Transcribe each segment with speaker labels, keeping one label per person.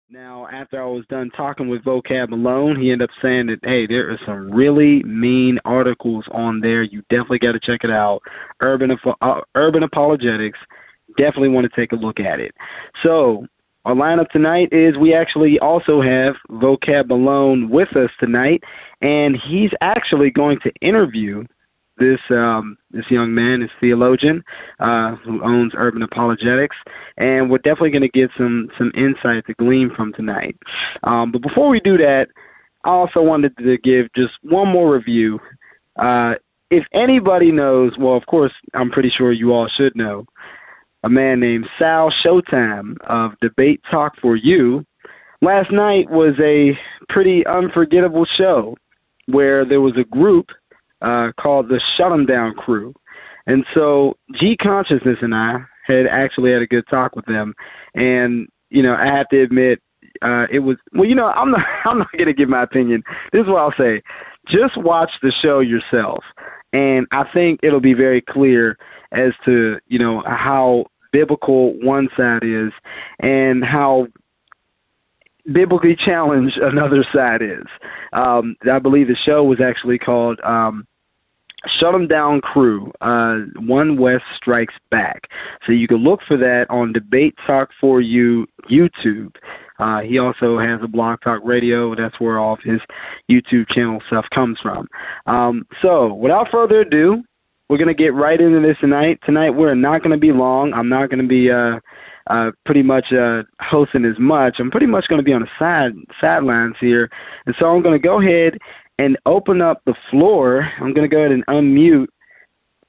Speaker 1: Now, after I was done talking with Vocab Malone, he ended up saying that, hey, there are some really mean articles on there. You definitely got to check it out. Urban Apologetics. Definitely want to take a look at it. So our lineup tonight is we actually also have Vocab Malone with us tonight, and he's actually going to interview this young man, this theologian who owns Urban Apologetics, and we're definitely going to get some insight to glean from tonight. But before we do that, I also wanted to give just one more review. If anybody knows, well, of course, I'm pretty sure you all should know, a man named Sal Showtime of Debate Talk for You. Last night was a pretty unforgettable show where there was a group called the Shut 'em Down Crew. And so G Consciousness and I had actually had a good talk with them. And, you know, I have to admit, it was, well, you know, I'm not going to give my opinion. This is what I'll say. Just watch the show yourself. And I think it'll be very clear as to, you know, how biblical one side is and how biblically challenged another side is. I believe the show was actually called Shut 'em Down Crew, One West Strikes Back. So you can look for that on Debate Talk for You YouTube. He also has a Blog Talk Radio. That's where all of his YouTube channel stuff comes from. So without further ado, we're going to get right into this tonight. Tonight we're not going to be long. I'm not going to be pretty much hosting as much. I'm pretty much going to be on the sidelines here. And so I'm going to go ahead and open up the floor. I'm going to go ahead and unmute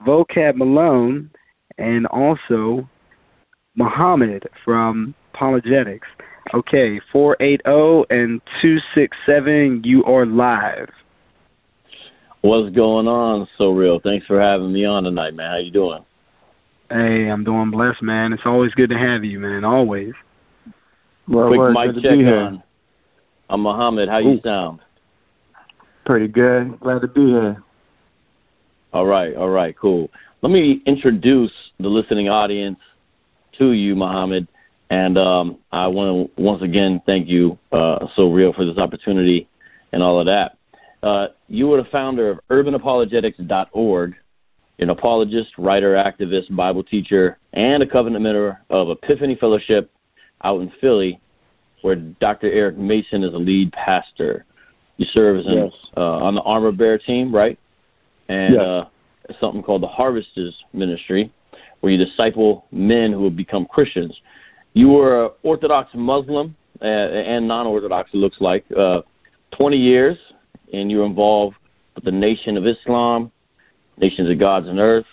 Speaker 1: Vocab Malone and also Muhammad from Apologetics. Okay, 480 and 267, you are live.
Speaker 2: What's going on, Ssoreal? Thanks for having me on tonight, man. How you doing?
Speaker 1: Hey, I'm doing blessed, man. It's always good to have you, man. Always.
Speaker 3: Well,
Speaker 2: quick mic check on. I'm Muhammad. How you sound?
Speaker 3: Pretty good. Glad to be here.
Speaker 2: All right, cool. Let me introduce the listening audience to you, Muhammad. And I want to once again thank you, Ssoreal, for this opportunity and all of that. You were the founder of urbanapologetics.org, an apologist, writer, activist, Bible teacher, and a covenant member of Epiphany Fellowship out in Philly, where Dr. Eric Mason is a lead pastor. You serve as on the Armor Bearer team, right? And something called the Harvesters Ministry, where you disciple men who have become Christians. You were an Orthodox Muslim and non-Orthodox, it looks like, 20 years, and you're involved with the Nation of Islam, Nations of Gods and Earth,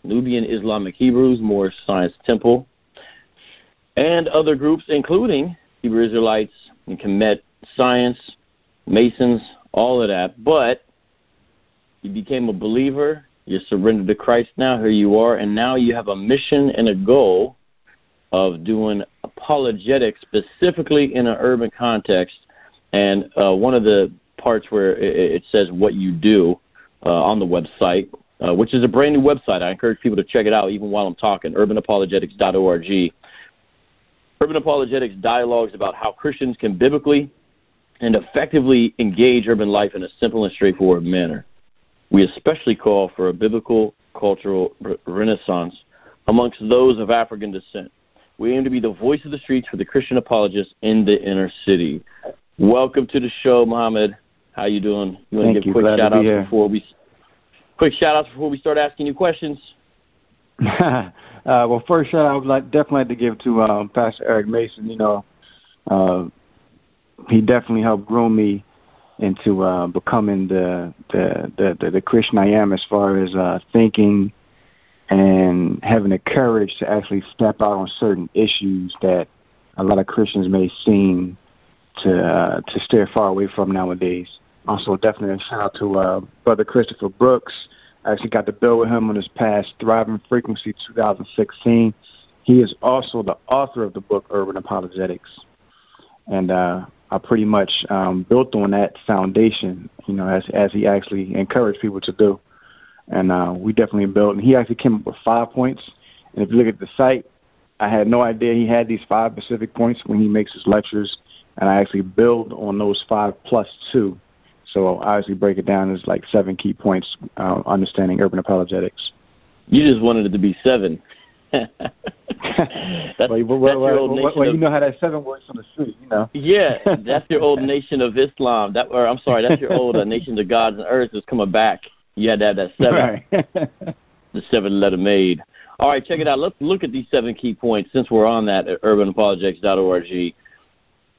Speaker 2: Nubian Islamic Hebrews, Moorish Science Temple, and other groups, including Hebrew Israelites and Kemet Science, Masons, all of that. But you became a believer, you surrendered to Christ now, here you are, and now you have a mission and a goal of doing apologetics, specifically in an urban context. And one of the parts where it says what you do on the website, which is a brand new website. I encourage people to check it out even while I'm talking, urbanapologetics.org. Urban Apologetics dialogues about how Christians can biblically and effectively engage urban life in a simple and straightforward manner. We especially call for a biblical cultural renaissance amongst those of African descent. We aim to be the voice of the streets for the Christian apologists in the inner city. Welcome to the show, Muhammad. How you doing? You want to give quick shout-outs before we start asking you questions?
Speaker 3: Well, first shout-out I would definitely like to give to Pastor Eric Mason. You know, he definitely helped groom me into becoming the Christian I am, as far as thinking and having the courage to actually step out on certain issues that a lot of Christians may seem to steer far away from nowadays. Also, definitely a shout out to Brother Christopher Brooks. I actually got to build with him on his past Thriving Frequency 2016. He is also the author of the book Urban Apologetics. And I pretty much built on that foundation, you know, as he actually encouraged people to do. And we definitely built, and he actually came up with 5 points. And if you look at the site, I had no idea he had these 5 specific points when he makes his lectures, and I actually build on those 5 plus 2. So I actually break it down as like 7 key points, understanding urban apologetics.
Speaker 2: You just wanted it to be 7. That's your old nation.
Speaker 3: Well, you know how that 7 works on the street, you know.
Speaker 2: Yeah, that's your old Nation of Islam. That's your old Nations of Gods and Earth is coming back. You had to have that 7.
Speaker 3: Right.
Speaker 2: The 7-letter made. All right, check it out. Let's look at these 7 key points since we're on that at urbanapologetics.org.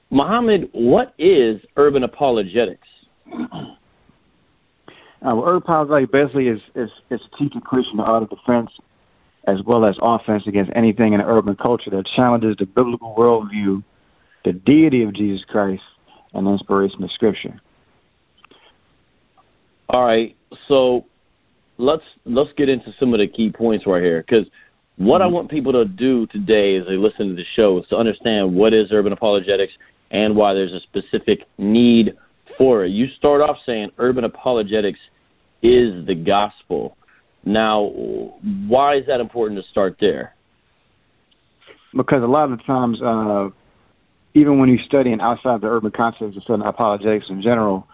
Speaker 2: Muhammad, what is urban apologetics?
Speaker 3: Urban apologetics basically is teaching Christian the art of defense as well as offense against anything in the urban culture that challenges the biblical worldview, the deity of Jesus Christ, and the inspiration of Scripture.
Speaker 2: All right, so let's get into some of the key points right here, because what I want people to do today as they listen to the show is to understand what is urban apologetics and why there's a specific need for it. You start off saying urban apologetics is the gospel. Now, why is that important to start there?
Speaker 3: Because a lot of the times, even when you're studying outside the urban context of studying apologetics in general,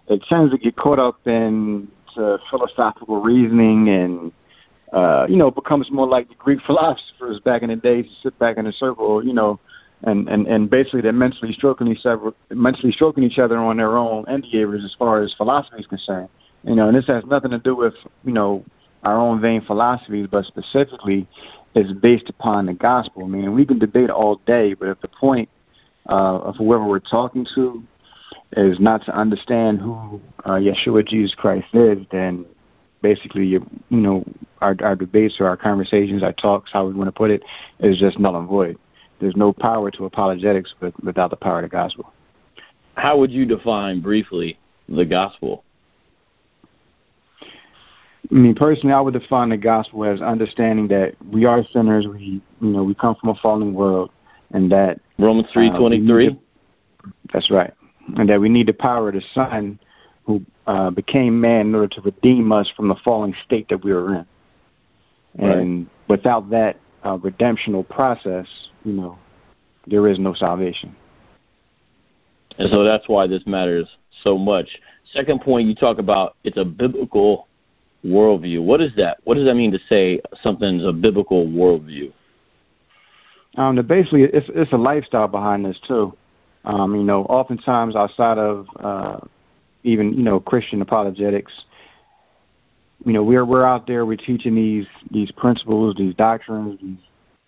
Speaker 3: it tends to get caught up in philosophical reasoning and, becomes more like the Greek philosophers back in the days to sit back in a circle, and basically they're mentally stroking each other on their own endeavors as far as philosophy is concerned. And this has nothing to do with, our own vain philosophies, but specifically is based upon the gospel. I mean, we can debate all day, but if the point of whoever we're talking to is not to understand who Yeshua Jesus Christ is, then basically, our debates or our conversations, our talks, how we want to put it, is just null and void. There's no power to apologetics without the power of the gospel.
Speaker 2: How would you define briefly the gospel?
Speaker 3: I mean, personally, I would define the gospel as understanding that we are sinners. We come from a fallen world, and that
Speaker 2: Romans 3:23.
Speaker 3: That's right, and that we need the power of the Son, who became man in order to redeem us from the fallen state that we were in. And without that redemptional process, there is no salvation.
Speaker 2: And so that's why this matters so much. Second point, you talk about it's a biblical worldview. What is that? What does that mean to say something's a biblical worldview?
Speaker 3: Basically, it's a lifestyle behind this too. Oftentimes outside of even Christian apologetics, we're out there, we're teaching these principles, these doctrines,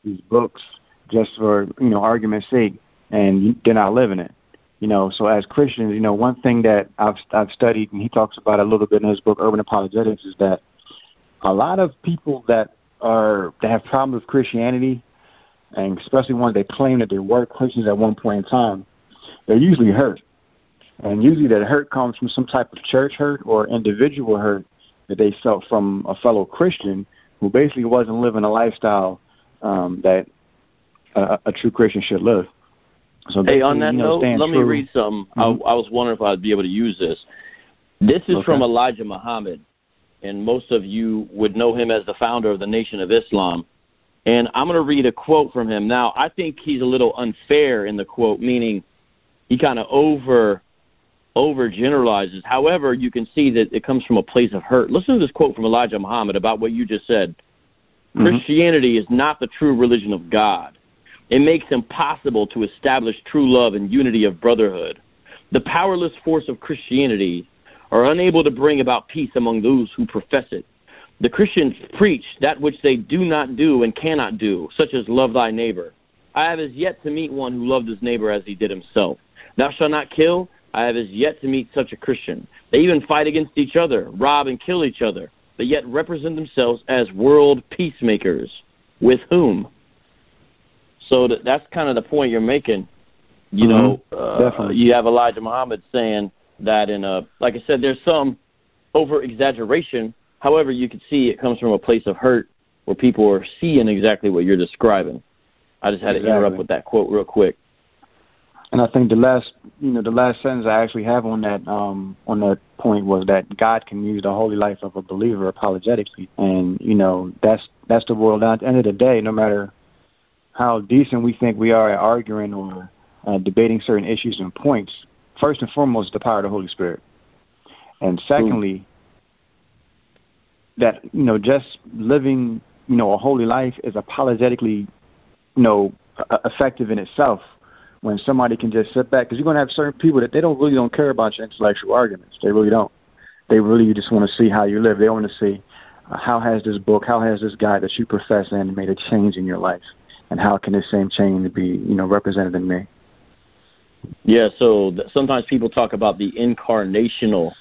Speaker 3: these books just for argument's sake, and they're not living it. So as Christians, one thing that I've studied, and he talks about a little bit in his book, Urban Apologetics, is that a lot of people that have problems with Christianity, and especially ones that claim that they were Christians at one point in time, they're usually hurt. And usually that hurt comes from some type of church hurt or individual hurt that they felt from a fellow Christian who basically wasn't living a lifestyle that a true Christian should live. So
Speaker 2: hey, on that note, let me read some. I was wondering if I'd be able to use this. This is from Elijah Muhammad, and most of you would know him as the founder of the Nation of Islam. And I'm going to read a quote from him. Now, I think he's a little unfair in the quote, meaning he kind of overgeneralizes. However, you can see that it comes from a place of hurt. Listen to this quote from Elijah Muhammad about what you just said. Christianity is not the true religion of God. It makes impossible to establish true love and unity of brotherhood. The powerless force of Christianity are unable to bring about peace among those who profess it. The Christians preach that which they do not do and cannot do, such as love thy neighbor. I have as yet to meet one who loved his neighbor as he did himself. Thou shalt not kill. I have as yet to meet such a Christian. They even fight against each other, rob and kill each other, but yet represent themselves as world peacemakers. With whom? So that's kind of the point you're making.
Speaker 3: Definitely.
Speaker 2: You have Elijah Muhammad saying that like I said, there's some over-exaggeration. However, you can see it comes from a place of hurt where people are seeing exactly what you're describing. I just had to interrupt with that quote real quick.
Speaker 3: And I think the last sentence I actually have on that point was that God can use the holy life of a believer apologetically. And, that's the world. At the end of the day, no matter how decent we think we are at arguing or debating certain issues and points, first and foremost, the power of the Holy Spirit. And secondly, that, just living, a holy life is apologetically, effective in itself when somebody can just sit back. Because you're going to have certain people that they really don't care about your intellectual arguments. They really don't. They really just want to see how you live. They want to see how has this book, how has this guy that you profess in made a change in your life? And how can this same change be, represented in me?
Speaker 2: Yeah, so sometimes people talk about the incarnational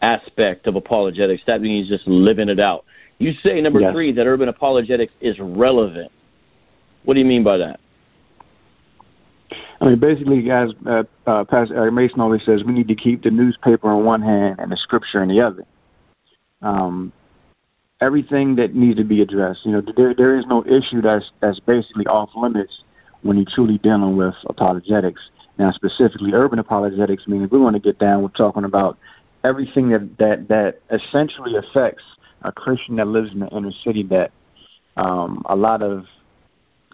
Speaker 2: aspect of apologetics. That means just living it out. You say, number three, that urban apologetics is relevant. What do you mean by that?
Speaker 3: I mean, basically, guys, Pastor Eric Mason always says we need to keep the newspaper in one hand and the scripture in the other. Everything that needs to be addressed. There is no issue that's basically off limits when you're truly dealing with apologetics. Now, specifically, urban apologetics means we want to get down with talking about everything that essentially affects a Christian that lives in the inner city that a lot of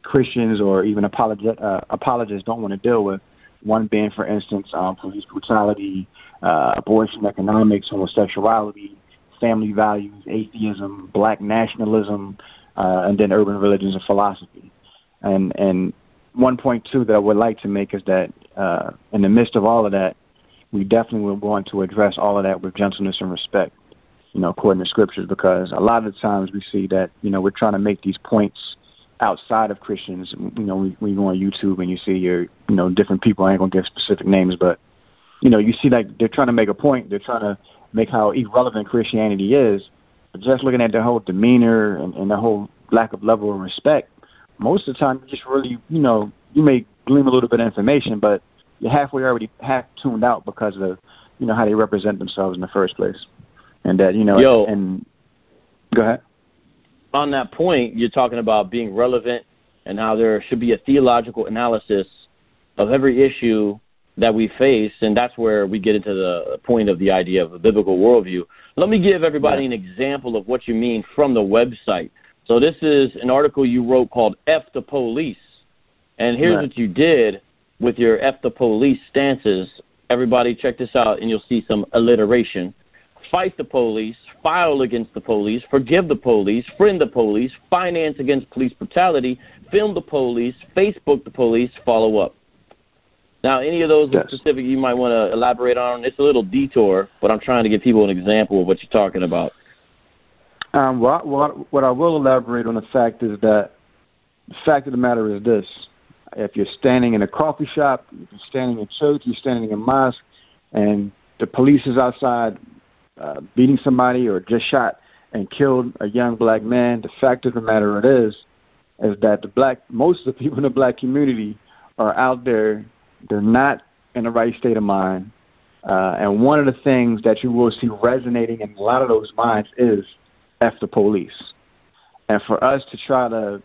Speaker 3: Christians or even apologists don't want to deal with. One being, for instance, police brutality, abortion economics, homosexuality, family values, atheism, black nationalism, and then urban religions and philosophy. And one point, too, that I would like to make is that in the midst of all of that, we definitely will want to address all of that with gentleness and respect, according to scriptures, because a lot of the times we see that, we're trying to make these points outside of Christians. When you go on YouTube and you see your, different people, I ain't going to give specific names, but, you see like they're trying to make a point. They're trying to make how irrelevant Christianity is. But just looking at their whole demeanor and the whole lack of level of respect, most of the time you just really, you may glean a little bit of information, but you're already half tuned out because of, how they represent themselves in the first place. And that, and go ahead.
Speaker 2: On that point, you're talking about being relevant and how there should be a theological analysis of every issue that we face, and that's where we get into the point of the idea of a biblical worldview. Let me give everybody an example of what you mean from the website. So this is an article you wrote called F the Police, and here's what you did with your F the Police stances. Everybody check this out, and you'll see some alliteration. Fight the police, file against the police, forgive the police, friend the police, finance against police brutality, film the police, Facebook the police, follow up. Now, any of those specific you might want to elaborate on? It's a little detour, but I'm trying to give people an example of what you're talking about.
Speaker 3: What I will elaborate on the fact is that the fact of the matter is this. If you're standing in a coffee shop, if you're standing in church, you're standing in mosque, and the police is outside beating somebody or just shot and killed a young black man, the fact of the matter is that most of the people in the black community are out there. They're not in the right state of mind. And one of the things that you will see resonating in a lot of those minds is F the police. And for us to try to,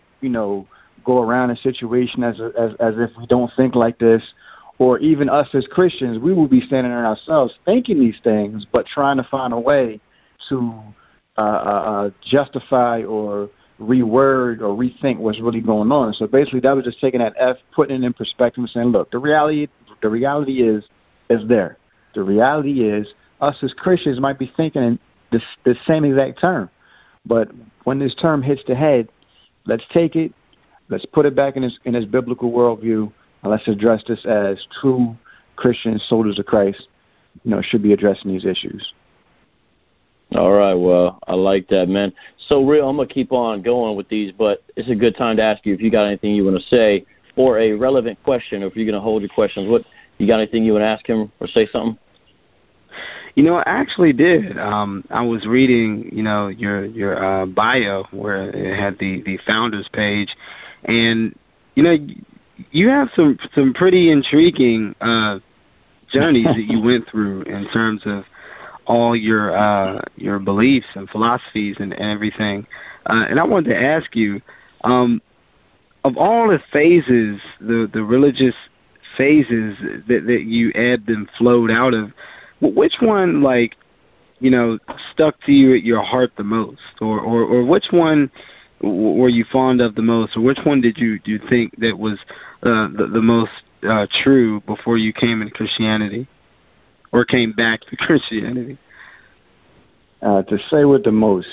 Speaker 3: go around a situation as if we don't think like this, or even us as Christians, we will be standing there ourselves thinking these things, but trying to find a way to justify or reword or rethink what's really going on. So basically that was just taking that F, putting it in perspective and saying, look, the reality is there. The reality is us as Christians might be thinking the same exact term. But when this term hits the head, let's take it, let's put it back in its biblical worldview, and let's address this as true Christian soldiers of Christ, should be addressing these issues.
Speaker 2: All right, well, I like that, man. So, real, I'm going to keep on going with these, but it's a good time to ask you if you got anything you want to say or a relevant question, or if you're going to hold your questions. What, you got anything you want to ask him or say something?
Speaker 1: I actually did. I was reading, your bio where it had the founders page, and, you have some pretty intriguing journeys that you went through in terms of all your beliefs and philosophies and everything. And I wanted to ask you, of all the phases, the religious phases that you ebbed and flowed out of, which one, stuck to you at your heart the most? Or which one were you fond of the most, or which one did you think that was the most true before you came into Christianity, or came back to Christianity?
Speaker 3: To say what the most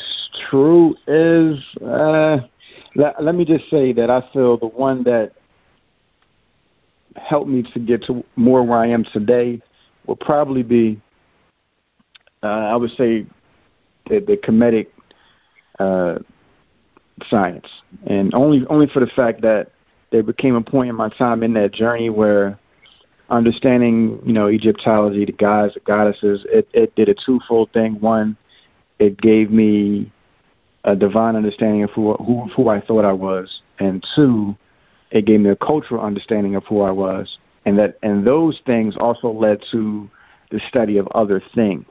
Speaker 3: true is, let me just say that I feel the one that helped me to get to more where I am today will probably be, I would say, the Kemetic science, and only for the fact that there became a point in my time in that journey where understanding, Egyptology, the gods, the goddesses, it did a twofold thing. One, it gave me a divine understanding of who I thought I was, and two, it gave me a cultural understanding of who I was, and those things also led to the study of other things,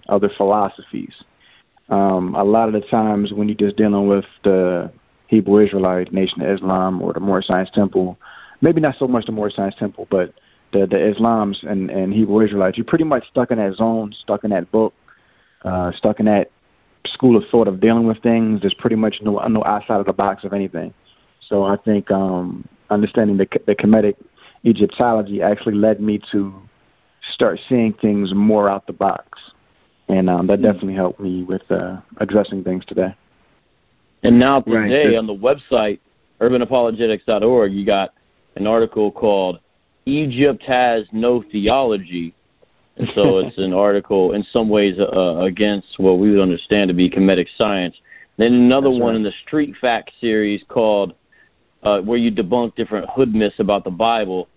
Speaker 3: other philosophies. A lot of the times when you're just dealing with the Hebrew Israelite Nation of Islam or the Moorish Science Temple, maybe not so much the Moorish Science Temple, but the Islams and Hebrew Israelites, you're pretty much stuck in that zone, stuck in that book, stuck in that school of thought of dealing with things. There's pretty much no outside of the box of anything. So I think understanding the Kemetic Egyptology actually led me to start seeing things more out the box. And that definitely helped me with addressing things today.
Speaker 2: And now today on the website, urbanapologetics.org, you got an article called Egypt Has No Theology. And so it's an article in some ways against what we would understand to be Kemetic science. Then another one in the Street Fact series called where you debunk different hood myths about the Bible,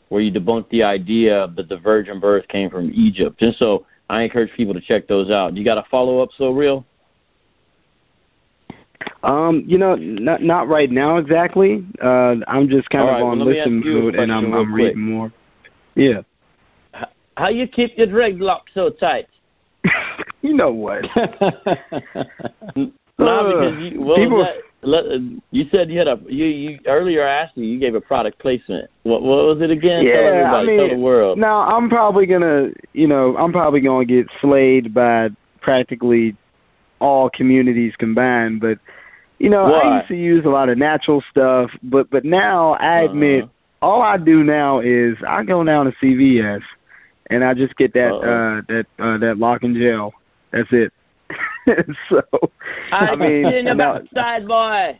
Speaker 2: where you debunk the idea that the virgin birth came from Egypt. And so I encourage people to check those out. You got a follow-up, Ssoreal?
Speaker 1: Not right now exactly. I'm just kind of on listen mode, and I'm reading more. Yeah.
Speaker 2: How you keep your dreadlocks so tight?
Speaker 1: You know what?
Speaker 2: You said you had you earlier asked you gave a product placement. What was it again?
Speaker 1: Yeah,
Speaker 2: tell everybody, tell the world.
Speaker 1: Now I'm probably gonna get slayed by practically all communities combined, but I used to use a lot of natural stuff, but now I admit all I do now is I go down to CVS and I just get that lock and gel. That's it. So I mean,
Speaker 2: about side boy.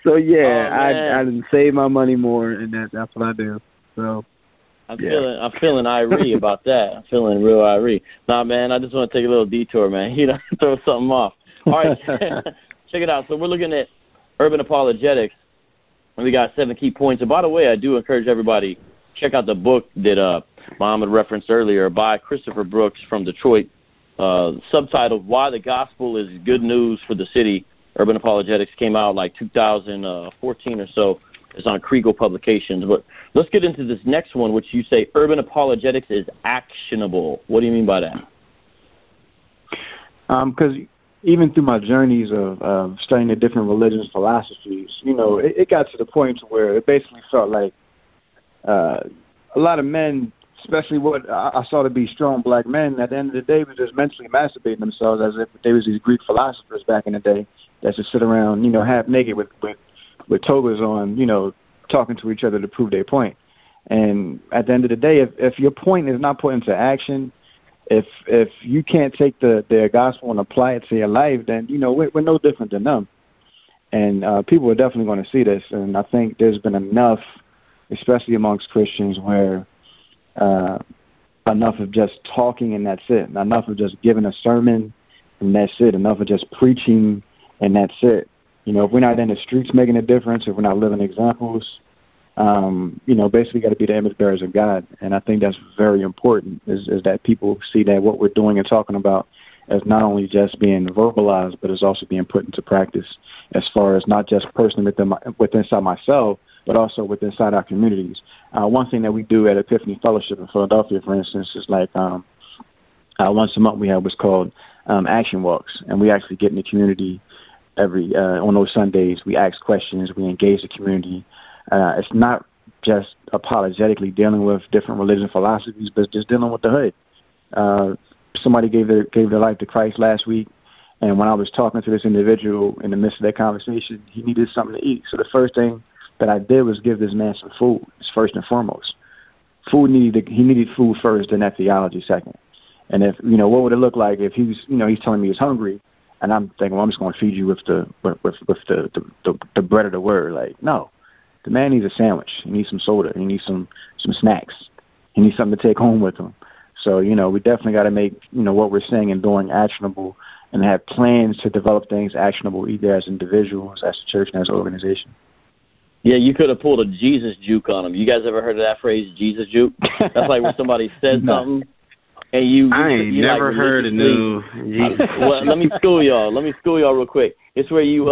Speaker 1: So yeah, I didn't save my money more, and that's what I do. So
Speaker 2: I'm feeling irate about that. I'm feeling real irate. Nah, man, I just want to take a little detour, man. Throw something off. All right, check it out. So we're looking at urban apologetics, and we got 7 key points. And by the way, I do encourage everybody check out the book that Muhammad referenced earlier by Christopher Brooks from Detroit, subtitled "Why the Gospel is Good News for the City." Urban Apologetics came out like 2014 or so. It's on Kriegel Publications. But let's get into this next one, which you say urban apologetics is actionable. What do you mean by that?
Speaker 3: Because even through my journeys of studying the different religions, philosophies, it got to the point where it basically felt like a lot of men, especially what I saw to be strong black men, at the end of the day were just mentally masturbating themselves as if they was these Greek philosophers back in the day that just sit around, half naked with togas on, talking to each other to prove their point. And at the end of the day, if your point is not put into action, if you can't take their gospel and apply it to your life, then, we're no different than them. And people are definitely going to see this. And I think there's been enough, especially amongst Christians, where enough of just talking and that's it. Enough of just giving a sermon and that's it. Enough of just preaching and that's it. If we're not in the streets making a difference, if we're not living examples, basically got to be the image bearers of God. And I think that's very important is that people see that what we're doing and talking about as not only just being verbalized, but is also being put into practice as far as not just personally within inside myself, but also within inside our communities. One thing that we do at Epiphany Fellowship in Philadelphia, for instance, is like once a month we have what's called action walks, and we actually get in the community every on those Sundays. We ask questions, we engage the community. It's not just apologetically dealing with different religious philosophies, but just dealing with the hood. Somebody gave their life to Christ last week, And when I was talking to this individual in the midst of that conversation, he needed something to eat. So the first thing that I did was give this man some food, first and foremost. He needed food first, then that theology second. And if, what would it look like if he's telling me he's hungry, and I'm thinking, well, I'm just going to feed you with the bread of the word. Like, no, the man needs a sandwich. He needs some soda. He needs some snacks. He needs something to take home with him. So, we definitely got to make, what we're saying and doing actionable, and have plans to develop things actionable either as individuals, as a church, and as an organization.
Speaker 2: Yeah, you could have pulled a Jesus juke on him. You guys ever heard of that phrase, Jesus juke? That's like when somebody says something, and
Speaker 1: I ain't never heard of no Jesus.
Speaker 2: Well, let me school y'all. Real quick. It's where you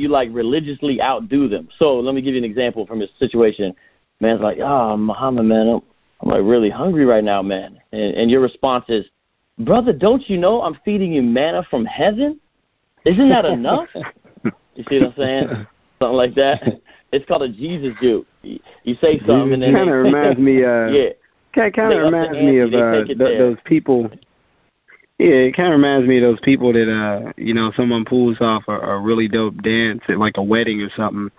Speaker 2: like religiously outdo them. So let me give you an example from his situation. Man's like, Muhammad, man, I'm like really hungry right now, man. And your response is, brother, don't you know I'm feeding you manna from heaven? Isn't that enough? You see what I'm saying? Something like that. It's called a Jesus juke. You say something, and then
Speaker 1: kind of reminds me. Kind of reminds me of those people. Yeah, it kind of reminds me of those people that someone pulls off a really dope dance at like a wedding or something.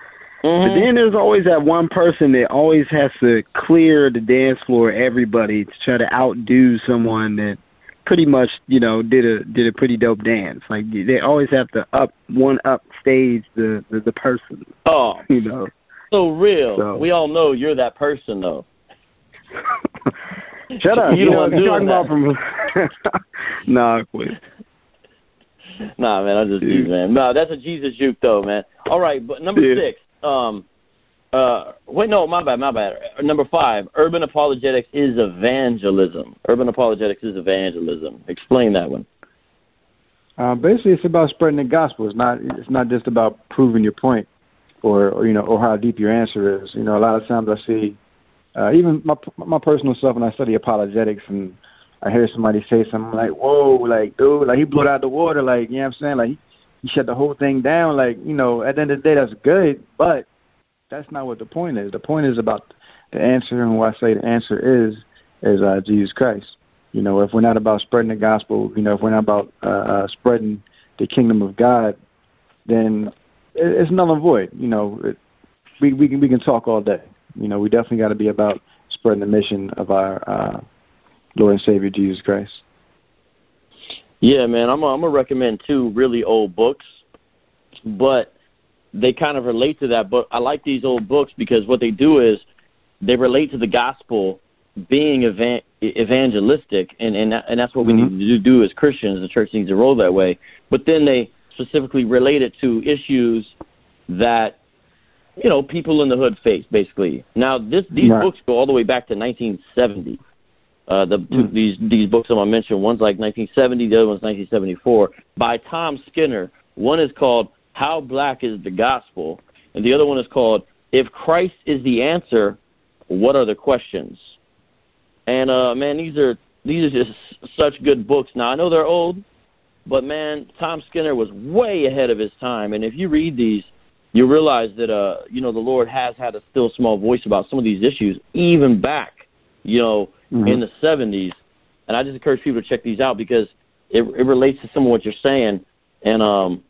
Speaker 1: Mm-hmm. But then there's always that one person that always has to clear the dance floor, everybody, to try to outdo someone that pretty much, did a pretty dope dance. Like they always have to upstage the person.
Speaker 2: Oh, so real. So. We all know you're that person, though.
Speaker 1: Shut up. You know what I'm talking about from. Nah, quit.
Speaker 2: Nah, man, I'm just teasing, man. No, that's a Jesus juke, though, man. All right, but number 6. Wait, no, my bad. Number 5, urban apologetics is evangelism. Urban apologetics is evangelism. Explain that one.
Speaker 3: Basically, it's about spreading the gospel. It's not just about proving your point, or how deep your answer is. A lot of times I see, even my personal self when I study apologetics, and I hear somebody say something like, "Whoa, like dude, like he blew it out the water, like you know what I'm saying, like he shut the whole thing down, like at the end of the day that's good, but that's not what the point is. The point is about the answer, and what I say the answer is Jesus Christ. If we're not about spreading the gospel, if we're not about spreading the kingdom of God, then it's null and void. We can talk all day. We definitely got to be about spreading the mission of our Lord and Savior Jesus Christ.
Speaker 2: Yeah, man, I'm gonna recommend 2 really old books, but they kind of relate to that. But I like these old books because what they do is they relate to the gospel being evangelistic, and that's what we need to do as Christians. The church needs to roll that way. But then they specifically relate it to issues that people in the hood face, basically. Now, these books go all the way back to 1970. These books I'm going to mention, one's like 1970, the other one's 1974, by Tom Skinner. One is called How Black is the Gospel, and the other one is called If Christ is the Answer, What Are the Questions? And, man, these are just such good books. Now, I know they're old, but, man, Tom Skinner was way ahead of his time, and if you read these, you realize that, the Lord has had a still small voice about some of these issues, even back, in the 70s. And I just encourage people to check these out because it relates to some of what you're saying. And man,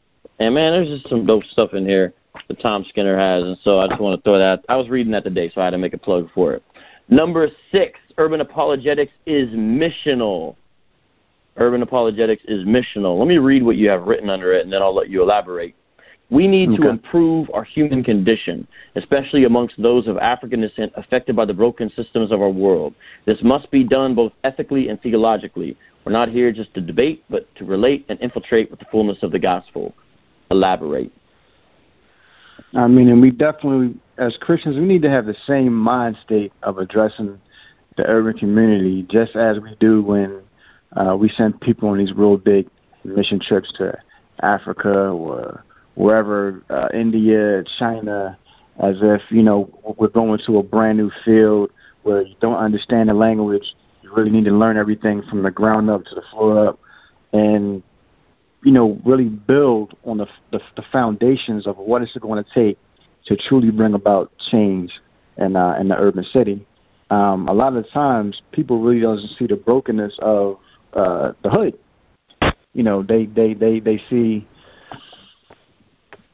Speaker 2: there's just some dope stuff in here that Tom Skinner has. And so I just want to throw that. I was reading that today, so I had to make a plug for it. Number 6, urban apologetics is missional. Urban apologetics is missional. Let me read what you have written under it, and then I'll let you elaborate. We need to improve our human condition, especially amongst those of African descent affected by the broken systems of our world. This must be done both ethically and theologically. We're not here just to debate, but to relate and infiltrate with the fullness of the gospel. Elaborate.
Speaker 3: I mean, and we definitely, as Christians, we need to have the same mind state of addressing the urban community, just as we do when we send people on these real big mission trips to Africa or wherever, India, China, as if, we're going to a brand new field where you don't understand the language. You really need to learn everything from the ground up to the floor up and, really build on the foundations of what it's going to take to truly bring about change in the urban city. A lot of the times, people really don't see the brokenness of the hood. they see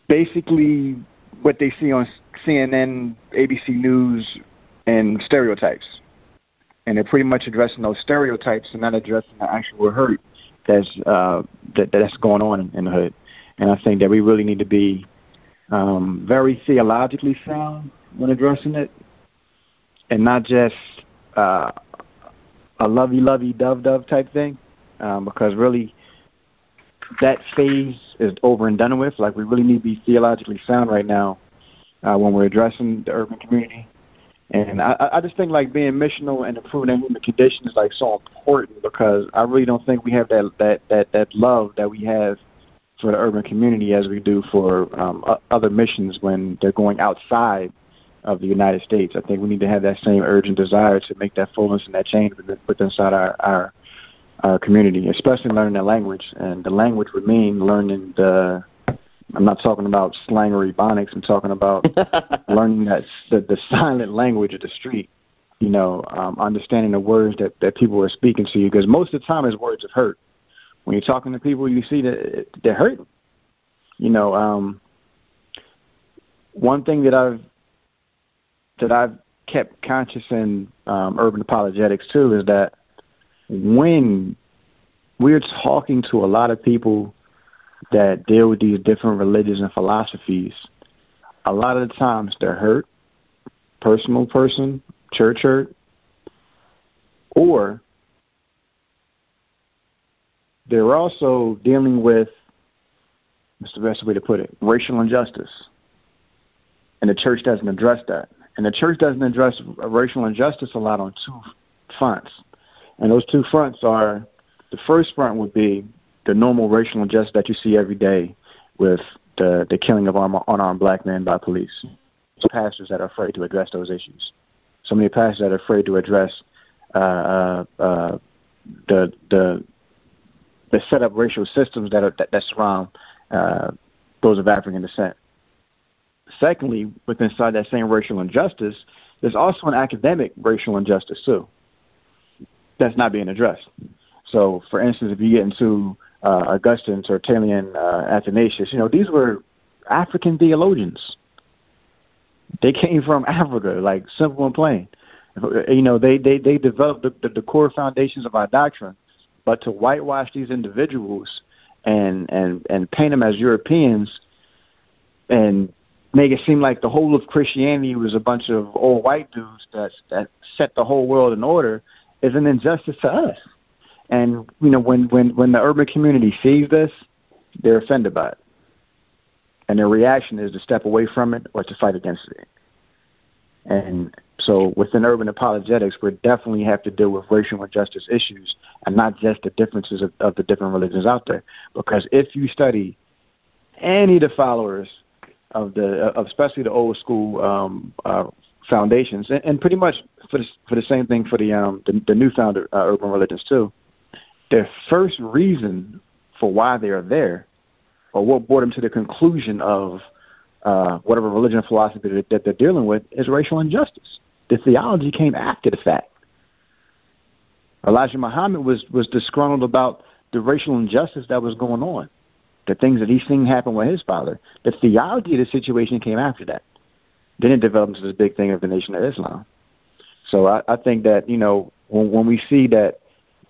Speaker 3: basically what they see on CNN, ABC News, and stereotypes. And they're pretty much addressing those stereotypes and not addressing the actual hurt that's going on in the hood. And I think that we really need to be very theologically sound when addressing it, and not just a lovey-lovey, dove-dove type thing, because really that phase is over and done with. Like, we really need to be theologically sound right now when we're addressing the urban community. And I just think, like, being missional and improving the human condition is, like, so important, because I really don't think we have that love that we have for the urban community as we do for other missions when they're going outside of the United States. I think we need to have that same urgent desire to make that fullness and that change within inside our community, especially learning the language. And the language would mean learning I'm not talking about slang or ebonics. I'm talking about learning the silent language of the street, understanding the words that people are speaking to you, because most of the time it's words of hurt. When you're talking to people, you see that they're hurting. One thing that I've kept conscious in urban apologetics too is that when we're talking to a lot of people that deal with these different religions and philosophies, a lot of the times they're hurt, personal person, church hurt, or they're also dealing with, what's the best way to put it, racial injustice. And the church doesn't address that. And the church doesn't address racial injustice a lot on two fronts. And those two fronts are, the first front would be the normal racial injustice that you see every day with the killing of unarmed black men by police. So pastors that are afraid to address those issues. So many pastors that are afraid to address the set up racial systems that surround those of African descent. Secondly, within inside that same racial injustice, there's also an academic racial injustice too that's not being addressed. So, for instance, if you get into Augustine, Tertullian, Athanasius, these were African theologians. They came from Africa, like, simple and plain. They developed the core foundations of our doctrine. But to whitewash these individuals and paint them as Europeans and make it seem like the whole of Christianity was a bunch of old white dudes that set the whole world in order is an injustice to us. And, when the urban community sees this, they're offended by it. And their reaction is to step away from it or to fight against it. And so within urban apologetics, we definitely have to deal with racial injustice issues and not just the differences of the different religions out there. Because if you study any of the followers of especially the old school foundations, and pretty much for the same thing for the new founded urban religions too, their first reason for why they are there, or what brought them to the conclusion of whatever religion or philosophy that they're dealing with, is racial injustice. The theology came after the fact. Elijah Muhammad was disgruntled about the racial injustice that was going on, the things that he's seen happen with his father. The theology of the situation came after that. Then it developed into this big thing of the Nation of Islam. So I think that, when we see that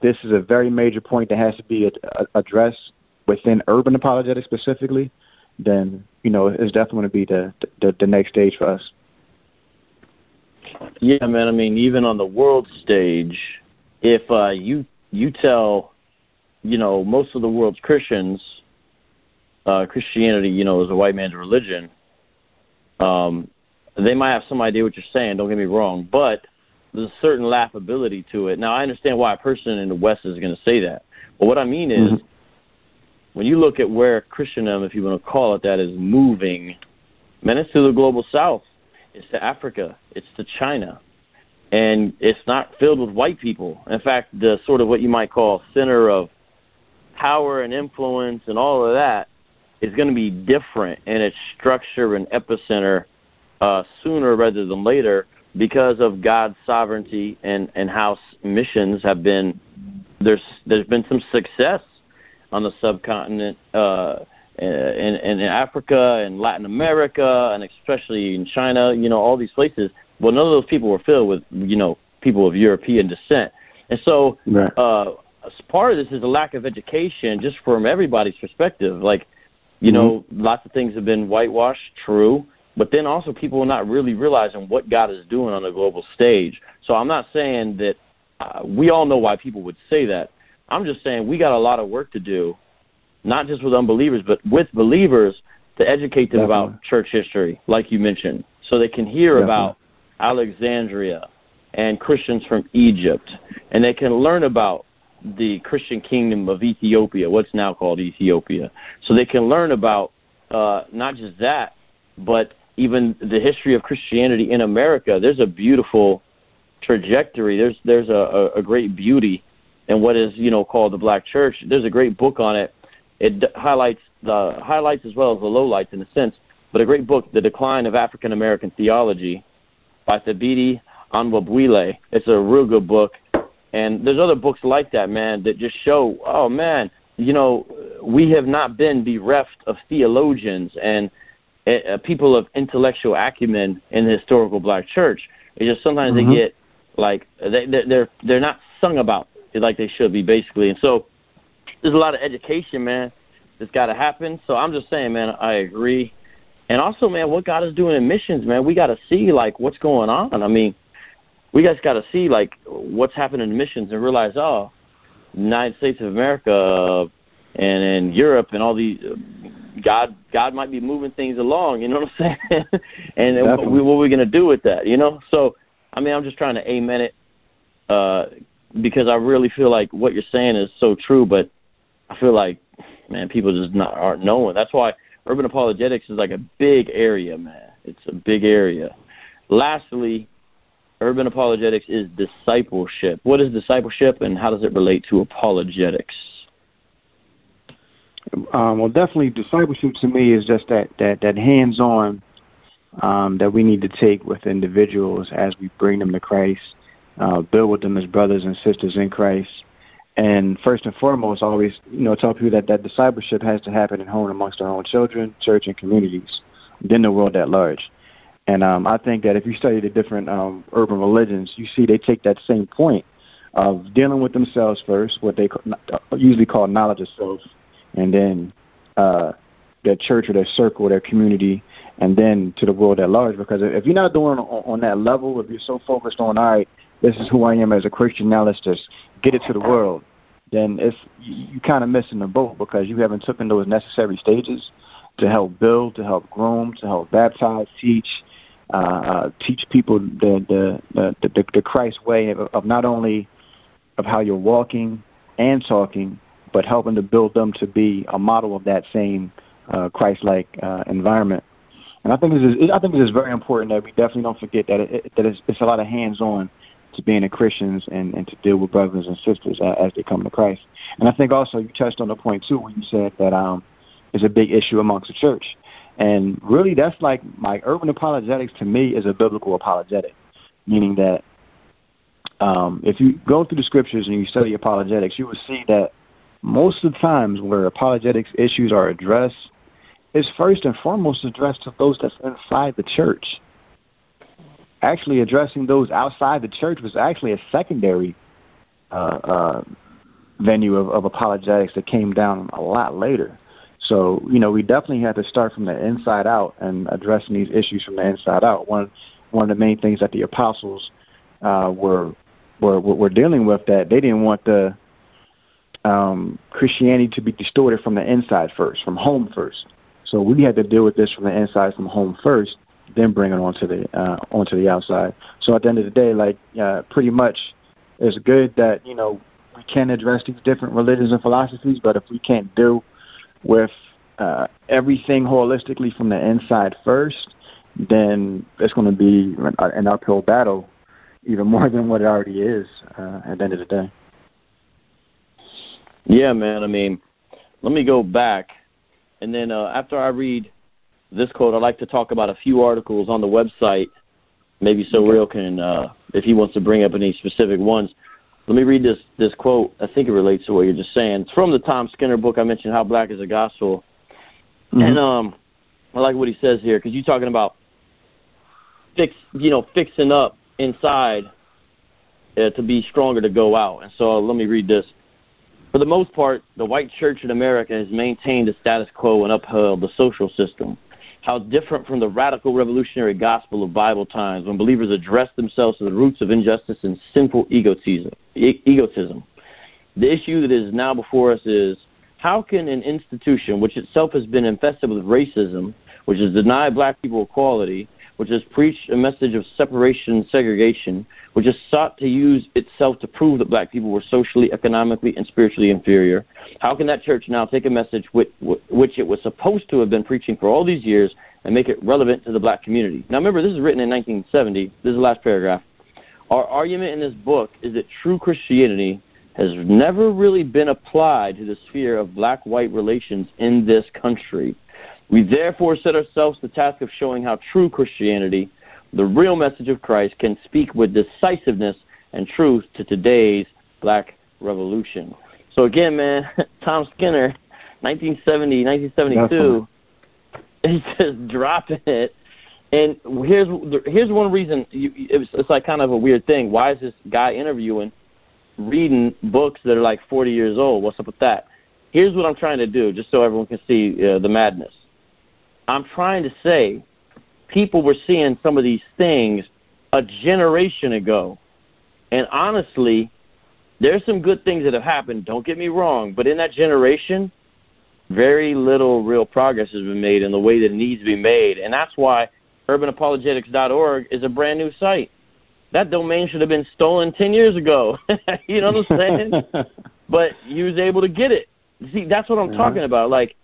Speaker 3: this is a very major point that has to be addressed within urban apologetics specifically, then, it's definitely going to be the next stage for us.
Speaker 2: Yeah, man. I mean, even on the world stage, if you tell, most of the world's Christians, Christianity, is a white man's religion, they might have some idea what you're saying, don't get me wrong, but there's a certain laughability to it. Now, I understand why a person in the West is going to say that. But what I mean is, when you look at where Christendom, if you want to call it that, is moving, man, it's to the global South. It's to Africa. It's to China. And it's not filled with white people. In fact, the sort of what you might call center of power and influence and all of that is going to be different in its structure and epicenter sooner rather than later, because of God's sovereignty and how missions have been, there's been some success on the subcontinent, in Africa and Latin America, and especially in China, all these places. Well, none of those people were filled with, people of European descent. And so part of this is a lack of education just from everybody's perspective. Like, lots of things have been whitewashed, true, but then also people are not really realizing what God is doing on the global stage. So I'm not saying that we all know why people would say that. I'm just saying we got a lot of work to do, not just with unbelievers, but with believers, to educate them about church history, like you mentioned, so they can hear about Alexandria and Christians from Egypt, and they can learn about the Christian kingdom of Ethiopia, what's now called Ethiopia. So they can learn about not just that, but even the history of Christianity in America. There's a beautiful trajectory. There's a great beauty in what is called the Black Church. There's a great book on it. It highlights the highlights as well as the lowlights in a sense, but a great book, The Decline of African American Theology, by Thabiti Onwabwile. It's a real good book. And there's other books like that, man, that just show, oh, man, we have not been bereft of theologians and people of intellectual acumen in the historical Black church. It's just sometimes they get, like, they're not sung about like they should be, basically. And so there's a lot of education, man, that's got to happen. So I'm just saying, man, I agree. And also, man, what God is doing in missions, man, we got to see, like, what's going on. I mean, we guys got to see, like, what's happening in missions and realize, the United States of America and in Europe and all these, God might be moving things along, you know what I'm saying? And what are we going to do with that, So, I mean, I'm just trying to amen it because I really feel like what you're saying is so true, but I feel like, man, people just aren't knowing. That's why urban apologetics is like a big area, man. It's a big area. Lastly, urban apologetics is discipleship. What is discipleship, and how does it relate to apologetics?
Speaker 3: Well, definitely discipleship to me is just that hands-on that we need to take with individuals as we bring them to Christ, build with them as brothers and sisters in Christ. And first and foremost, always, tell people that discipleship has to happen at home amongst our own children, church, and communities, then the world at large. And I think that if you study the different urban religions, you see they take that same point of dealing with themselves first, what they usually call knowledge of self, and then their church or their circle, their community, and then to the world at large. Because if you're not doing on that level, if you're so focused on, all right, this is who I am as a Christian, now let's just get it to the world, then you kind of missing the boat because you haven't taken those necessary stages to help build, to help groom, to help baptize, teach people the Christ way of not only of how you're walking and talking, but helping to build them to be a model of that same Christ-like environment. And I think it is very important that we definitely don't forget that it's a lot of hands-on to being a Christians and to deal with brothers and sisters as they come to Christ. And I think also you touched on the point too when you said that it's a big issue amongst the church. And really that's like my urban apologetics to me is a biblical apologetic, meaning that if you go through the scriptures and you study apologetics, you will see that most of the times where apologetics issues are addressed, it's first and foremost addressed to those that's inside the church. Actually addressing those outside the church was actually a secondary venue of apologetics that came down a lot later. So, we definitely had to start from the inside out and addressing these issues from the inside out. One of the main things that the apostles were dealing with, that they didn't want the Christianity to be distorted from the inside first, from home first. So we had to deal with this from the inside, from home first, then bring it onto the outside. So at the end of the day, pretty much it's good that, we can address these different religions and philosophies, but if we can't deal with everything holistically from the inside first, then it's going to be an uphill battle, even more than what it already is at the end of the day.
Speaker 2: Yeah, man. I mean, let me go back, and then after I read this quote, I'd like to talk about a few articles on the website. Maybe Ssoreal can, if he wants to bring up any specific ones. Let me read this quote. I think it relates to what you're just saying. It's from the Tom Skinner book I mentioned, How Black is the Gospel. And I like what he says here, because you're talking about fixing up inside to be stronger to go out. And so let me read this. For the most part, the white church in America has maintained the status quo and upheld the social system. How different from the radical revolutionary gospel of Bible times, when believers address themselves to the roots of injustice and sinful egotism. The issue that is now before us is, how can an institution which itself has been infested with racism, which has denied black people equality, which has preached a message of separation and segregation, which has sought to use itself to prove that black people were socially, economically, and spiritually inferior, how can that church now take a message which it was supposed to have been preaching for all these years and make it relevant to the black community? Now remember, this is written in 1970. This is the last paragraph. Our argument in this book is that true Christianity has never really been applied to the sphere of black-white relations in this country. We therefore set ourselves the task of showing how true Christianity, the real message of Christ, can speak with decisiveness and truth to today's black revolution. So again, man, Tom Skinner, 1970, 1972, he's just dropping it. And here's one reason. It's like kind of a weird thing. Why is this guy reading books that are like 40 years old? What's up with that? Here's what I'm trying to do, just so everyone can see the madness. I'm trying to say people were seeing some of these things a generation ago. And honestly, there's some good things that have happened, don't get me wrong, but in that generation, very little real progress has been made in the way that it needs to be made. And that's why urbanapologetics.org is a brand new site. That domain should have been stolen 10 years ago. You know what I'm saying? But you was able to get it. See, that's what I'm talking about. Like,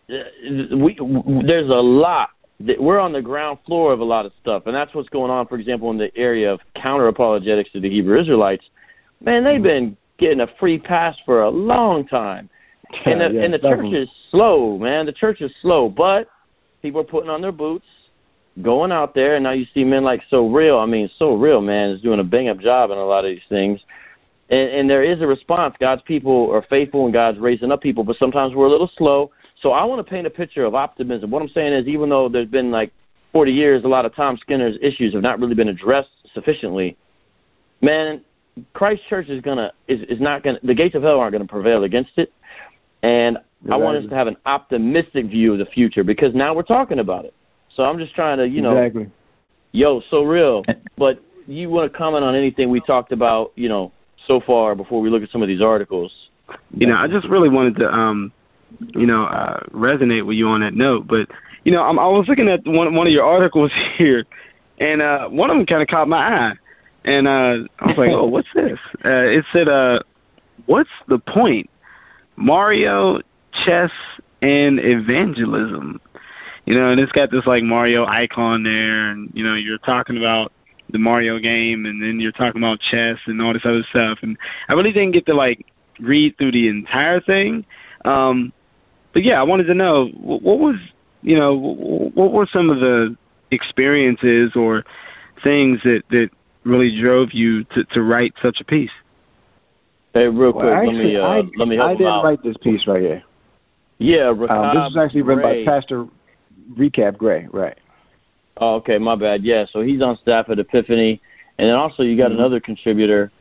Speaker 2: there's a lot. We're on the ground floor of a lot of stuff, and that's what's going on, for example, in the area of counter-apologetics to the Hebrew Israelites. Man, they've been getting a free pass for a long time. And the church is slow, man. The church is slow, but people are putting on their boots, going out there, and now you see men like Ssoreal. I mean, Ssoreal, man, is doing a bang-up job in a lot of these things. And there is a response. God's people are faithful, and God's raising up people, but sometimes we're a little slow. So I want to paint a picture of optimism. What I'm saying is, even though there's been like 40 years, a lot of Tom Skinner's issues have not really been addressed sufficiently. Man, Christ Church is not gonna. The gates of hell aren't gonna prevail against it. And I want us to have an optimistic view of the future, because now we're talking about it. So I'm just trying to, Ssoreal. But you want to comment on anything we talked about, so far before we look at some of these articles?
Speaker 1: I just really wanted to resonate with you on that note. But, I was looking at one of your articles here, and one of them kind of caught my eye. And I was like, oh, what's this? It said, what's the point? Mario, chess, and evangelism. And it's got this, like, Mario icon there, and, you're talking about the Mario game, and then you're talking about chess and all this other stuff. And I really didn't get to, like, read through the entire thing. But yeah, I wanted to know what were some of the experiences or things that really drove you to write such a piece?
Speaker 2: Hey, real quick, let me help him out.
Speaker 3: I didn't write this piece right here.
Speaker 2: Yeah,
Speaker 3: this was actually written by Pastor Recap Gray, right?
Speaker 2: Oh, okay, my bad. Yeah, so he's on staff at Epiphany, and then also you got another contributor,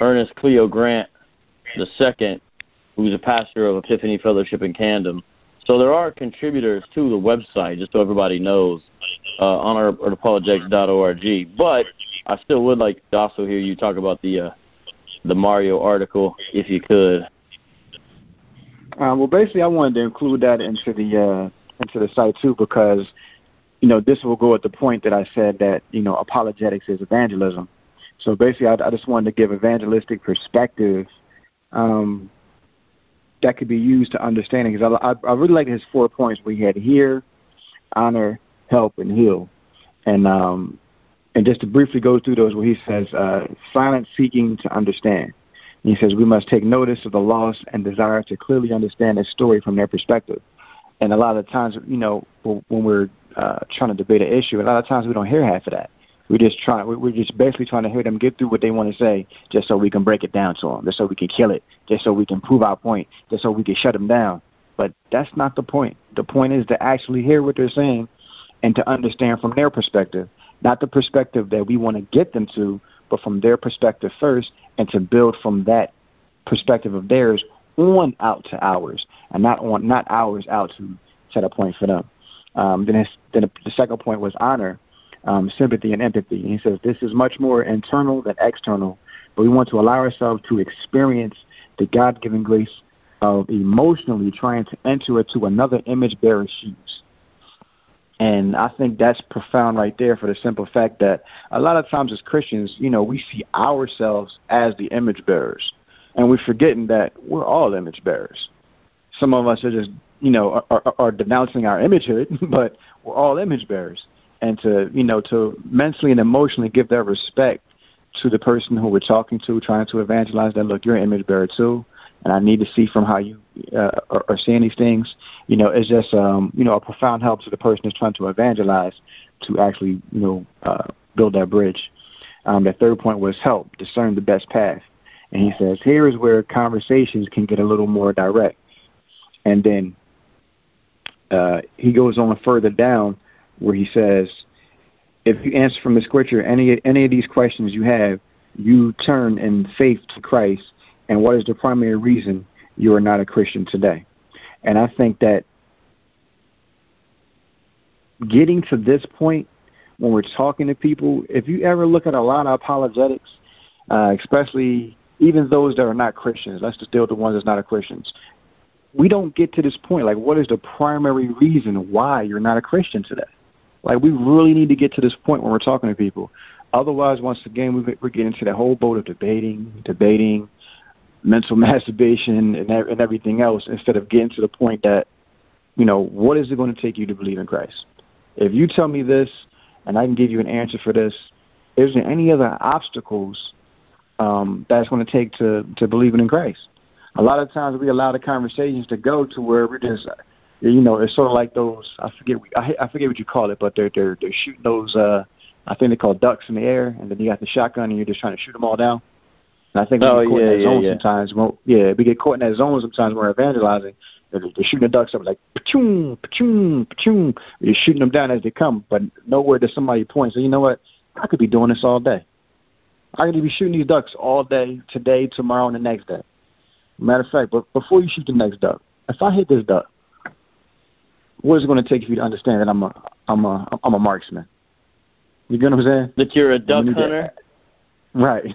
Speaker 2: Ernest Cleo Grant II, who's a pastor of Epiphany Fellowship in Camden. So there are contributors to the website, just so everybody knows, on our apologetics.org. But I still would like to also hear you talk about the Mario article, if you could.
Speaker 3: Well, basically, I wanted to include that into the site too, because this will go at the point that I said that apologetics is evangelism. So basically, I just wanted to give evangelistic perspective that could be used to understanding. Because I really like his 4 points we had: hear, honor, help, and heal. And just to briefly go through those, where he says, silent seeking to understand. And he says, we must take notice of the loss and desire to clearly understand a story from their perspective. And a lot of times, when we're trying to debate an issue, a lot of times we don't hear half of that. We're just basically trying to hear them get through what they want to say, just so we can break it down to them, just so we can kill it, just so we can prove our point, just so we can shut them down. But that's not the point. The point is to actually hear what they're saying and to understand from their perspective, not the perspective that we want to get them to, but from their perspective first, and to build from that perspective of theirs on out to ours, and not ours out to set a point for them. Then the second point was honor, sympathy, and empathy. And he says this is much more internal than external, but we want to allow ourselves to experience the God-given grace of emotionally trying to enter into another image-bearer's shoes. And I think that's profound right there, for the simple fact that a lot of times as Christians, we see ourselves as the image bearers, and we're forgetting that we're all image bearers. Some of us are just, are denouncing our imagehood, but we're all image bearers. And to mentally and emotionally give that respect to the person who we're talking to, trying to evangelize that, look, you're an image bearer too, and I need to see from how you are seeing these things. It's just, a profound help to the person who's trying to evangelize to actually, build that bridge. The third point was help, discern the best path. And he says, here is where conversations can get a little more direct. And then he goes on further down where he says, if you answer from the scripture any of these questions you have, you turn in faith to Christ. And what is the primary reason you are not a Christian today? And I think that getting to this point, when we're talking to people, if you ever look at a lot of apologetics, especially even those that are not Christians, let's just deal with the ones that's not Christians, we don't get to this point. Like, what is the primary reason why you're not a Christian today? Like, we really need to get to this point when we're talking to people. Otherwise, once again, we're getting into that whole boat of debating, mental masturbation, and everything else, instead of getting to the point that, what is it going to take you to believe in Christ? If you tell me this and I can give you an answer for this, is there any other obstacles that's going to take to believing in Christ? A lot of times we allow the conversations to go to where we're just, it's sort of like those, I forget what you call it, but they're shooting those, I think they're called ducks in the air, and then you got the shotgun and you're just trying to shoot them all down. And I think we get caught in that zone sometimes. We get caught in that zone sometimes when we're evangelizing. They're shooting the ducks up like, pa-choom, pa-choom, pa-choom. You're shooting them down as they come, but nowhere does somebody point. So you know what? I could be doing this all day. I could be shooting these ducks all day, today, tomorrow, and the next day. Matter of fact, but before you shoot the next duck, if I hit this duck, what is it going to take for you to understand that I'm a marksman? You get what I'm saying?
Speaker 2: That you're a duck hunter?
Speaker 3: Right.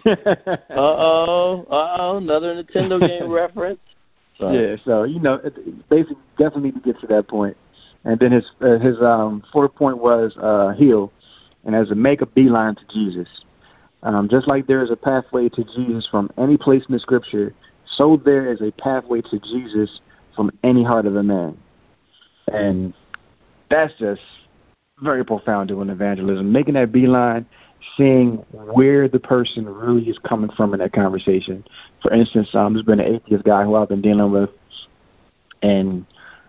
Speaker 2: Another Nintendo game reference.
Speaker 3: Yeah, so, basically definitely need to get to that point. And then his fourth point was heal, and as a make a beeline to Jesus. Just like there is a pathway to Jesus from any place in the scripture, so there is a pathway to Jesus from any heart of a man. And that's just very profound doing evangelism, making that beeline, seeing where the person really is coming from in that conversation. For instance, there's been an atheist guy who I've been dealing with, and,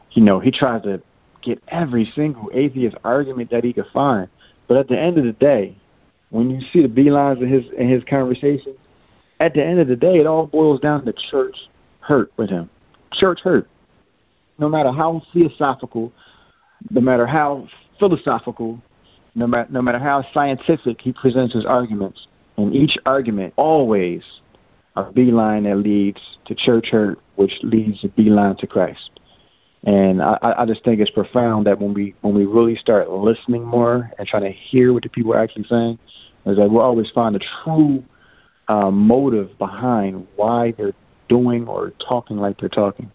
Speaker 3: he tries to get every single atheist argument that he could find. But at the end of the day, when you see the beelines in his conversations, at the end of the day, it all boils down to church hurt with him. Church hurt. No matter how philosophical, no matter how how scientific he presents his arguments, in each argument, always a beeline that leads to church hurt, which leads a beeline to Christ. And I just think it's profound that when we really start listening more and trying to hear what the people are actually saying, is that we'll always find the true motive behind why they're doing or talking like they're talking.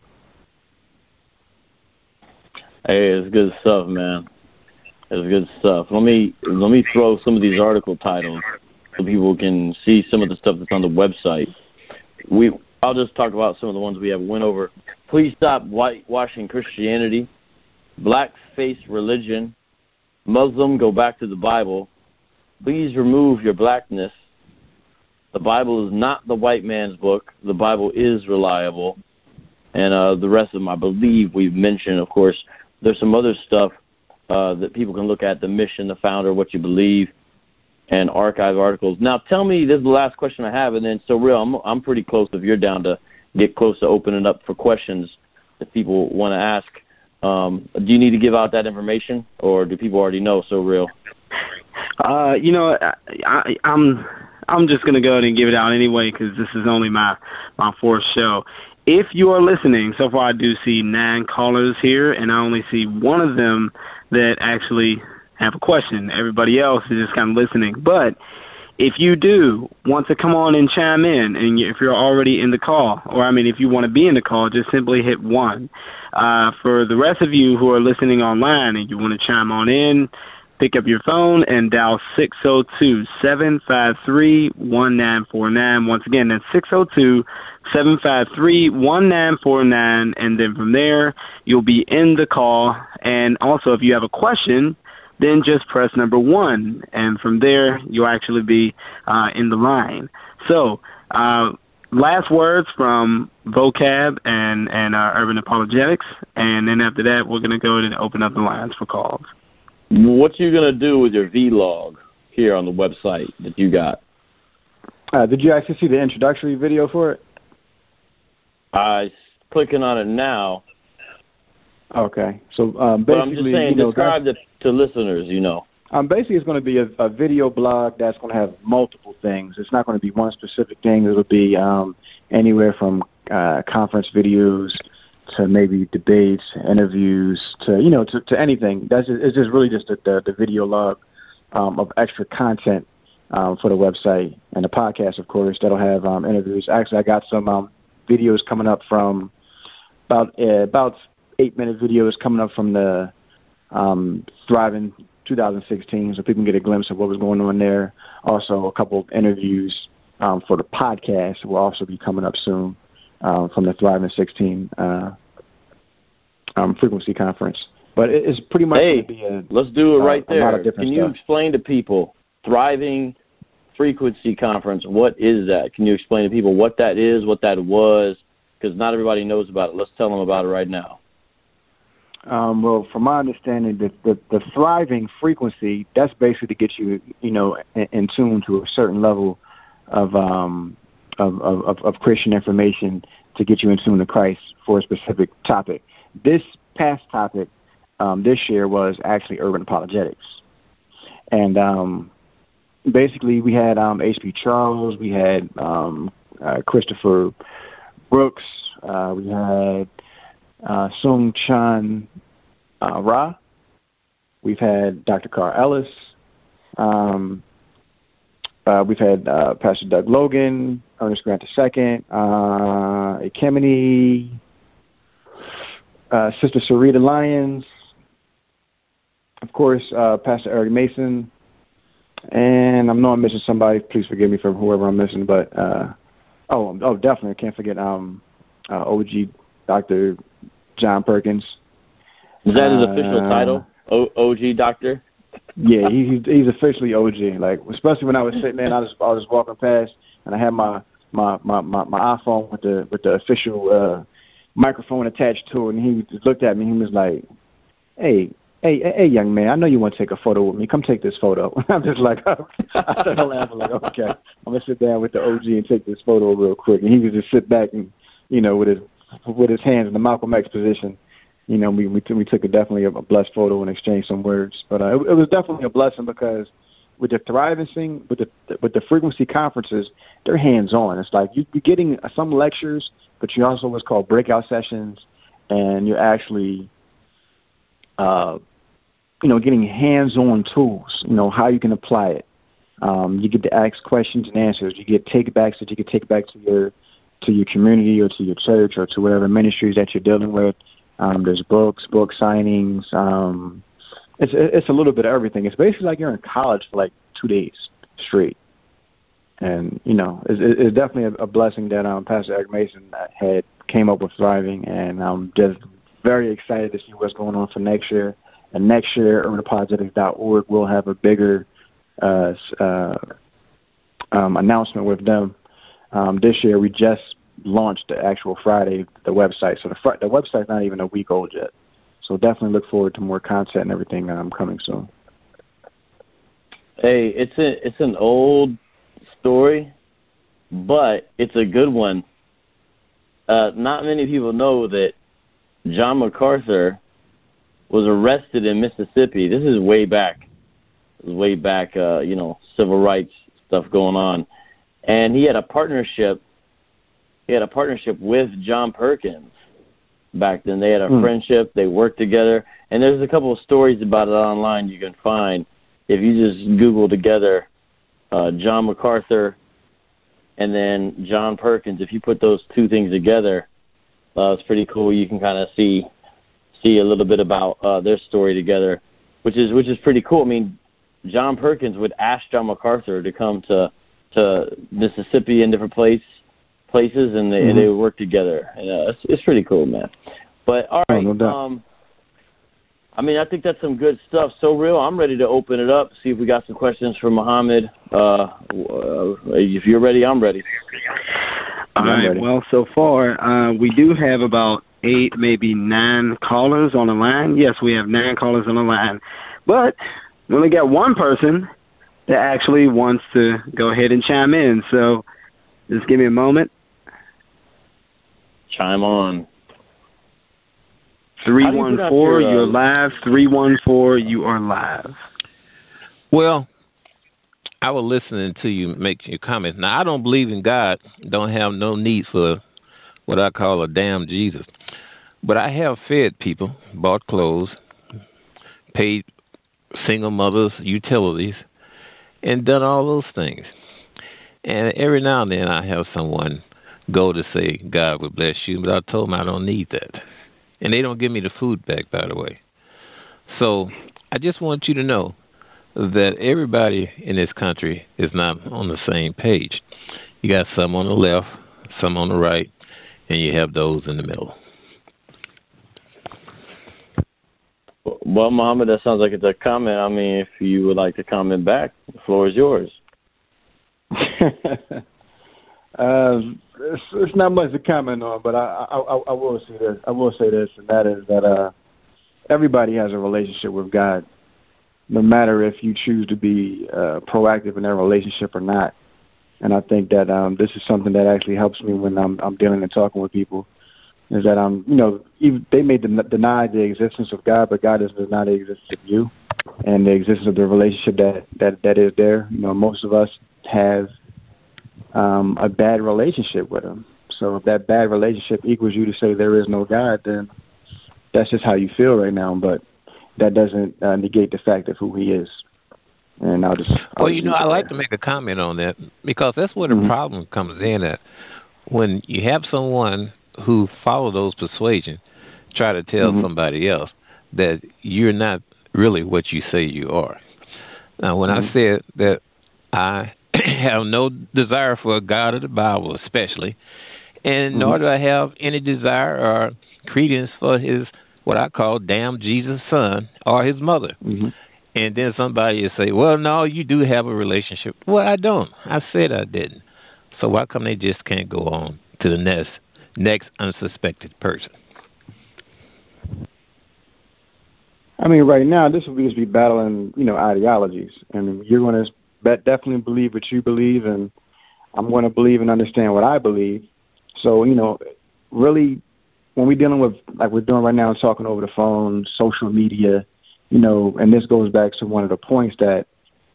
Speaker 2: Hey, it's good stuff, man. It's good stuff. Let me throw some of these article titles so people can see some of the stuff that's on the website. I'll just talk about some of the ones we have went over. Please stop whitewashing Christianity. Black-face religion. Muslim, go back to the Bible. Please remove your blackness. The Bible is not the white man's book. The Bible is reliable. And the rest of them, I believe we've mentioned, of course. There's some other stuff that people can look at, the mission, the founder, what you believe. and archive articles. Now, tell me, this is the last question I have, and then, Ssoreal, I'm pretty close if you're down to get close to opening up for questions if people want to ask. Do you need to give out that information, or do people already know, Ssoreal?
Speaker 1: I'm just going to go ahead and give it out anyway because this is only my fourth show. If you are listening, so far I do see 9 callers here, and I only see one of them that actually have a question. Everybody else is just kind of listening. But if you do want to come on and chime in, and if you're already in the call, or if you want to be in the call, just simply hit 1. For the rest of you who are listening online and you want to chime on in, pick up your phone and dial 602-753-1949. Once again, that's 602-753-1949, and then from there, you'll be in the call. And also, if you have a question, then just press number 1, and from there, you'll actually be in the line. So, last words from Vocab and Urban Apologetics, and then after that, we're going to go ahead and open up the lines for calls.
Speaker 2: What you going to do with your vlog here on the website that you got?
Speaker 3: Did you actually see the introductory video for it?
Speaker 2: I'm clicking on it now.
Speaker 3: Okay. So basically,
Speaker 2: but I'm just saying, describe it to listeners,
Speaker 3: Basically, it's going to be a video blog that's going to have multiple things. It's not going to be one specific thing. It'll be anywhere from conference videos to maybe debates, interviews, to anything. It's just really just the video log of extra content for the website, and the podcast, of course, that'll have interviews. Actually, I got some videos coming up from about 8-minute videos coming up from the Thriving 2016, so people can get a glimpse of what was going on there. Also, a couple of interviews for the podcast will also be coming up soon. From the Thriving 16 frequency conference. But it's pretty much going to be
Speaker 2: let's do it right there.
Speaker 3: Can
Speaker 2: you explain to people, Thriving Frequency Conference, what is that? Can you explain to people what that is, what that was? Because not everybody knows about it. Let's tell them about it right now.
Speaker 3: Well, from my understanding, the Thriving Frequency, that's basically to get you, in tune to a certain level of Christian information to get you in tune to Christ for a specific topic. This past topic this year was actually urban apologetics. And basically we had H.P. Charles, we had Christopher Brooks, we had Sung Chan Ra, we've had Dr. Carl Ellis, we've had Pastor Doug Logan, Ernest Grant II, Kemetics, Sister Sarita Lyons, of course, Pastor Eric Mason, and I know I'm missing somebody. Please forgive me for whoever I'm missing, but definitely I can't forget OG Dr. John Perkins.
Speaker 2: Is that his official title? OG Doctor?
Speaker 3: Yeah, he's officially OG. Like, especially when I was sitting there, and I was walking past, and I had my iPhone with the official microphone attached to it, and he just looked at me. He was like, "Hey, young man, I know you want to take a photo with me. Come take this photo." I'm just like, I started laughing, like, okay, I'm gonna sit down with the OG and take this photo real quick. And he would just sit back and, with his hands in the Malcolm X position. We took definitely a blessed photo and exchanged some words. But it was definitely a blessing because with the Thriving thing, with the frequency conferences, they're hands-on. It's like you're getting some lectures, but you also what's called breakout sessions, and you're actually, getting hands-on tools, how you can apply it. You get to ask questions and answers. You get take-backs that you can take back to your community or to your church or to whatever ministries that you're dealing with. There's book signings. It's a little bit of everything. It's basically like you're in college for like 2 days straight. And, it's definitely a blessing that Pastor Eric Mason came up with Thriving. And I'm just very excited to see what's going on for next year. And next year, urbanapologetics.org will have a bigger announcement with them. This year, we just launched the actual Friday, the website. So the website's not even a week old yet. So definitely look forward to more content and everything coming soon.
Speaker 2: Hey, it's an old story, but it's a good one. Not many people know that John MacArthur was arrested in Mississippi. This is way back. It was way back, civil rights stuff going on. And he had a partnership. He had a partnership with John Perkins back then. They had a friendship. They worked together. And there's a couple of stories about it online you can find. If you just Google together John MacArthur and then John Perkins, if you put those two things together, it's pretty cool. You can kind of see a little bit about their story together, which is pretty cool. I mean, John Perkins would ask John MacArthur to come to Mississippi and different places, and they would work together. And, it's pretty cool, man. But all right, I mean, I think that's some good stuff. Ssoreal, I'm ready to open it up. See if we got some questions for Muhammad. If you're ready, I'm ready.
Speaker 1: All right. Well, so far we do have about 8, maybe 9 callers on the line. Yes, we have 9 callers on the line, but we only got one person that actually wants to go ahead and chime in. So just give me a moment.
Speaker 2: Chime on.
Speaker 1: 314, you're live. 314, you are live.
Speaker 4: Well, I was listening to you make your comments. Now, I don't believe in God. Don't have no need for what I call a damn Jesus. But I have fed people, bought clothes, paid single mothers utilities, and done all those things. And every now and then I have someone go to say, God will bless you, but I told them I don't need that. And they don't give me the food back, by the way. So I just want you to know that everybody in this country is not on the same page. You got some on the left, some on the right, and you have those in the middle.
Speaker 2: Well, Muhammad, that sounds like it's a comment. I mean, if you would like to comment back, the floor is yours.
Speaker 3: It's not much to comment on, but I will say this. I will say this, and that is that everybody has a relationship with God, no matter if you choose to be proactive in that relationship or not. And I think that this is something that actually helps me when I'm dealing and talking with people. Is that even they may deny the existence of God, but God doesn't deny the existence of you and the existence of the relationship that is there. Most of us have a bad relationship with Him. So if that bad relationship equals you to say there is no God, then that's just how you feel right now. But that doesn't negate the fact of who He is. And I
Speaker 4: like to make a comment on that because that's where the problem comes in at. When you have someone who follow those persuasions try to tell somebody else that you're not really what you say you are. Now, when I said that I have no desire for a God of the Bible especially, and nor do I have any desire or credence for his, what I call, damn Jesus son or his mother. And then somebody will say, well, no, you do have a relationship. Well, I don't. I said I didn't. So why come they just can't go on to the next unsuspected person?
Speaker 3: I mean, right now, this will just be battling, ideologies. And you're going to definitely believe what you believe, and I'm going to believe and understand what I believe. So, really, when we're dealing with, like we're doing right now, talking over the phone, social media, and this goes back to one of the points that,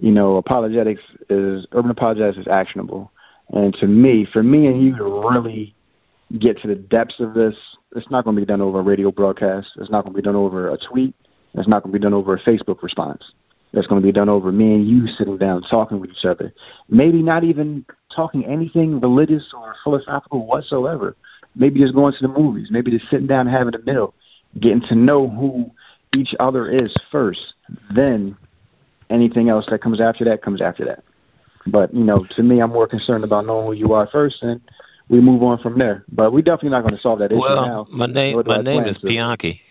Speaker 3: urban apologetics is actionable. And for me and you to really get to the depths of this, it's not going to be done over a radio broadcast. It's not going to be done over a tweet. It's not going to be done over a Facebook response. It's going to be done over me and you sitting down talking with each other. Maybe not even talking anything religious or philosophical whatsoever. Maybe just going to the movies. Maybe just sitting down and having a meal, getting to know who each other is first. Then anything else that comes after that comes after that. But, to me, I'm more concerned about knowing who you are first, and we move on from there. But we're definitely not going to solve that issue now.
Speaker 4: My name is Pianki.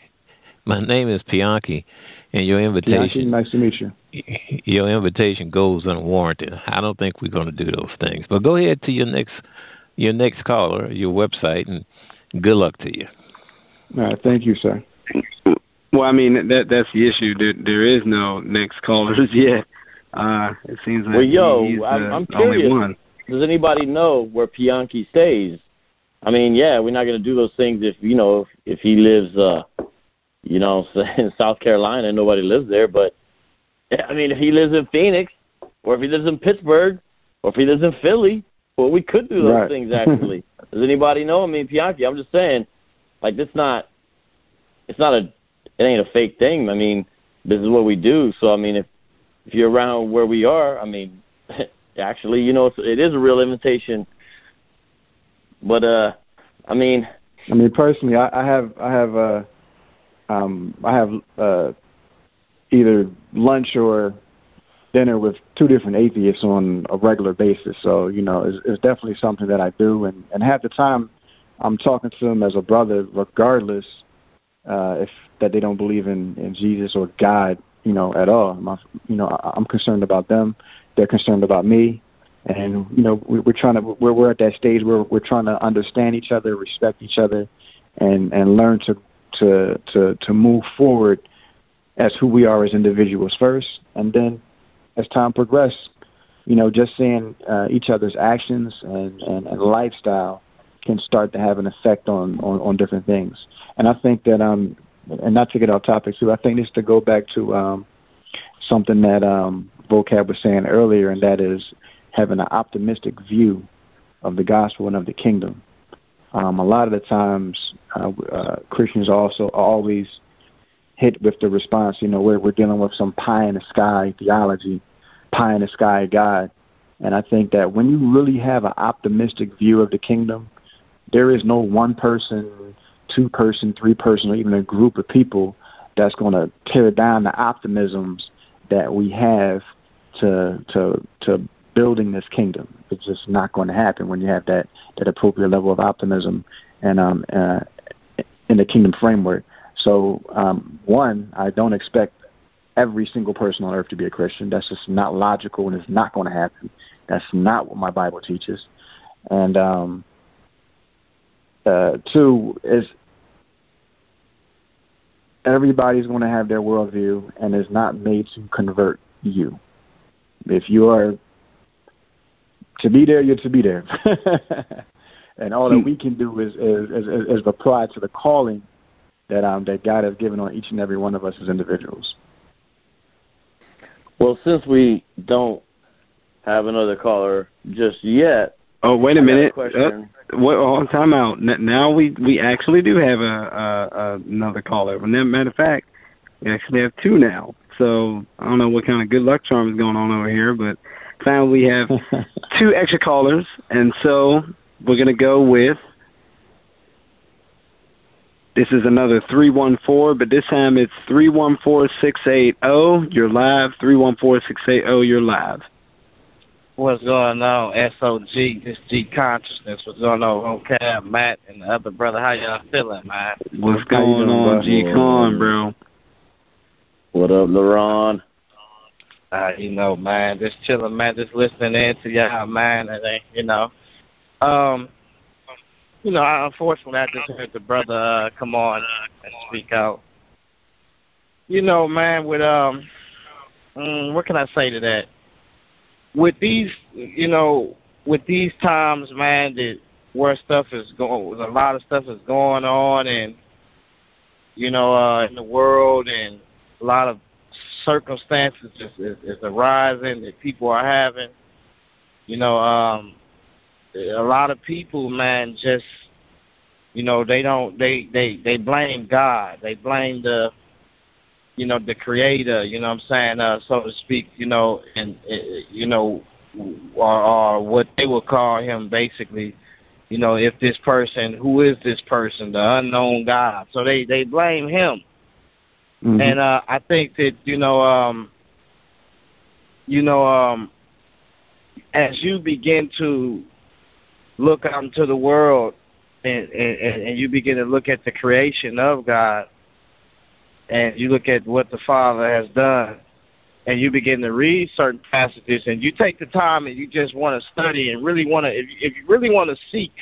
Speaker 4: My name is Pianki, and your invitation.
Speaker 3: Pianki, nice to meet you.
Speaker 4: Your invitation goes unwarranted. I don't think we're going to do those things. But go ahead to your next caller, your website, and good luck to you.
Speaker 3: All right, thank you, sir.
Speaker 1: Well, I mean, that's the issue. There is no next callers yet. It seems like
Speaker 2: well, I'm curious.
Speaker 1: only one.
Speaker 2: Does anybody know where Bianchi stays? I mean, yeah, we're not going to do those things if he lives, in South Carolina and nobody lives there. But, I mean, if he lives in Phoenix or if he lives in Pittsburgh or if he lives in Philly, well, we could do those things, actually. Does anybody know? I mean, Bianchi, I'm just saying, like, it ain't a fake thing. I mean, this is what we do. So, I mean, if you're around where we are, I mean, actually, it is a real invitation. But I mean,
Speaker 3: personally, I have either lunch or dinner with two different atheists on a regular basis. So it's definitely something that I do, and half the time I'm talking to them as a brother, regardless if that they don't believe in Jesus or God, at all. I'm concerned about them. They're concerned about me. And, we're at that stage where we're trying to understand each other, respect each other, and learn to move forward as who we are as individuals first. And then as time progresses, just seeing each other's actions and lifestyle can start to have an effect on different things. And I think that, and not to get off topic too, I think this to go back to something that Vocab was saying earlier, and that is having an optimistic view of the gospel and of the kingdom. A lot of the times, Christians also always hit with the response, we're dealing with some pie-in-the-sky theology, pie-in-the-sky God. And I think that when you really have an optimistic view of the kingdom, there is no one person, two person, three person, or even a group of people that's going to tear down the optimisms that we have to building this kingdom. It's just not going to happen when you have that appropriate level of optimism and in the kingdom framework. So, one, I don't expect every single person on earth to be a Christian. That's just not logical, and it's not going to happen. That's not what my Bible teaches. And two is everybody's going to have their worldview, and is not made to convert you. If you are to be there, you're to be there. And all that we can do is apply to the calling that God has given on each and every one of us as individuals.
Speaker 2: Well, since we don't have another caller just yet.
Speaker 1: Oh, wait a minute. Time out. Now we actually do have another caller. Matter of fact, we actually have two now. So I don't know what kind of good luck charm is going on over here, but finally we have two extra callers, and so we're going to go with, this is another 314, but this time it's 314-680. You're live. 314-680. You're live.
Speaker 5: What's going on, SOG? This G Consciousness. What's going on, Vocab, Matt, and the other brother? How y'all feeling, man?
Speaker 1: What's going on, G Con, bro?
Speaker 2: What up, LaRon?
Speaker 5: Man, just chilling, man, just listening in to y'all, man, and unfortunately, I just heard the brother come on and speak out. Man, with what can I say to that? With these, with these times, man, that where stuff is going, a lot of stuff is going on, and in the world, and a lot of circumstances is arising that people are having. A lot of people, man, just they blame God. They blame the Creator, so to speak, or what they would call him, basically, if this person, who is this person, the unknown God. So they blame him. Mm-hmm. And I think that, as you begin to look out into the world and you begin to look at the creation of God, and you look at what the Father has done, and you begin to read certain passages, and you take the time and you just want to study and really want to, if you really want to seek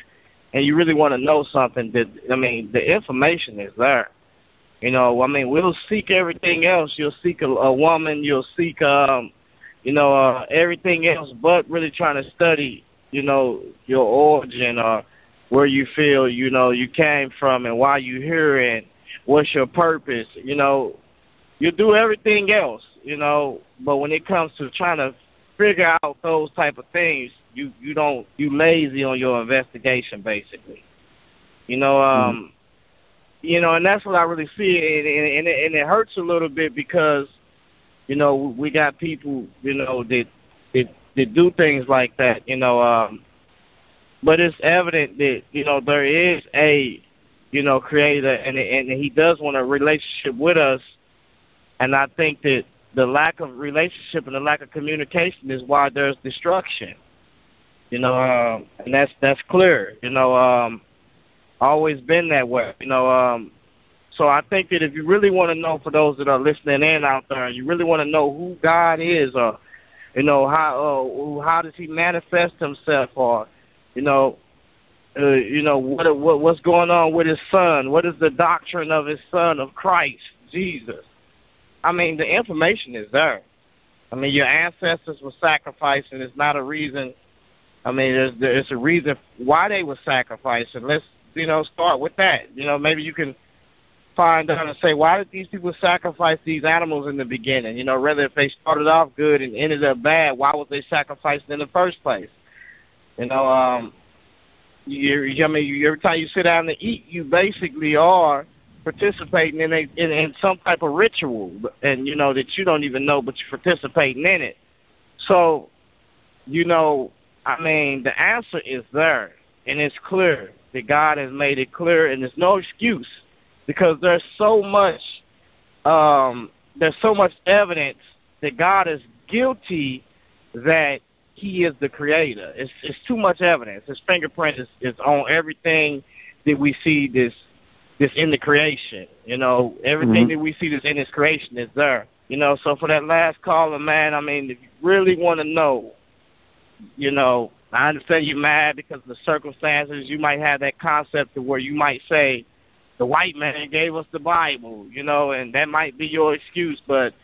Speaker 5: and you really want to know something, the information is there. We'll seek everything else. You'll seek a woman. You'll seek, everything else but really trying to study, your origin or where you feel, you came from and why you here and what's your purpose. You do everything else, but when it comes to trying to figure out those type of things, you lazy on your investigation, basically. And that's what I really see, and it hurts a little bit because, we got people, that do things like that, but it's evident that, there is a, creator, and he does want a relationship with us, and I think that the lack of relationship and the lack of communication is why there's destruction, and that's clear, always been that way, So I think that if you really want to know, for those that are listening in out there, you really want to know who God is, or how does He manifest Himself, or what's going on with His Son? What is the doctrine of His Son, of Christ Jesus? I mean, the information is there. I mean, your ancestors were sacrificed, and it's not a reason. I mean, there's a reason why they were sacrificed, and let's start with that. Maybe you can find out and say, why did these people sacrifice these animals in the beginning? Rather if they started off good and ended up bad, why was they sacrificed in the first place? Every time you sit down to eat, you basically are participating in some type of ritual, and that you don't even know, but you're participating in it. So, the answer is there, and it's clear that God has made it clear, and there's no excuse. Because there's so much evidence that God is guilty, that He is the creator. It's too much evidence. His fingerprint is on everything that we see this in the creation. Everything that we see that's in His creation is there. So for that last caller, man, if you really want to know, I understand you're mad because of the circumstances. You might have that concept of where you might say, the white man gave us the Bible, and that might be your excuse. But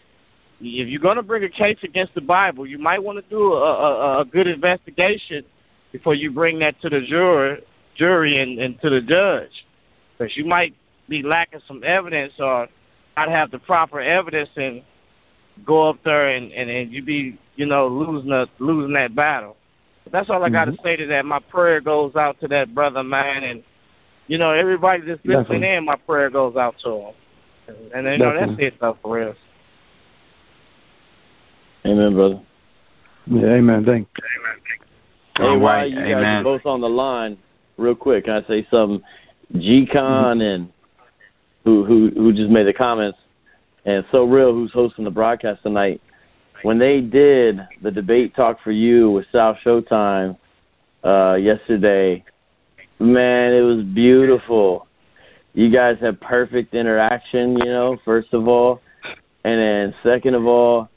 Speaker 5: if you're going to bring a case against the Bible, you might want to do a good investigation before you bring that to the jury and to the judge. Because you might be lacking some evidence or not have the proper evidence and go up there and you be, losing that battle. But that's all I got to say to that. My prayer goes out to that brother, man, and everybody that's listening in, my prayer goes out to them. And that's it, though, for real.
Speaker 2: Amen, brother.
Speaker 3: Yeah, amen. Thanks.
Speaker 2: Hey, while you guys are both on the line, real quick, can I say something? G-Con and who just made the comments, and Ssoreal, who's hosting the broadcast tonight, when they did the debate talk for you with South Showtime yesterday, man, it was beautiful. You guys had perfect interaction, first of all. And then second of all,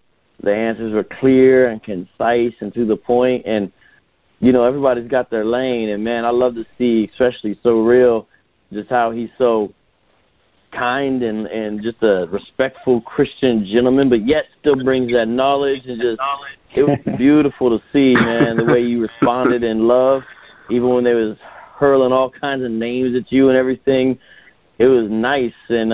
Speaker 2: the answers were clear and concise and to the point. And, everybody's got their lane. And, man, I love to see, especially Ssoreal, just how he's so kind and just a respectful Christian gentleman, but yet still brings that knowledge. And just, it was beautiful to see, man, the way you responded in love, even when they was hurling all kinds of names at you and everything. It was nice. And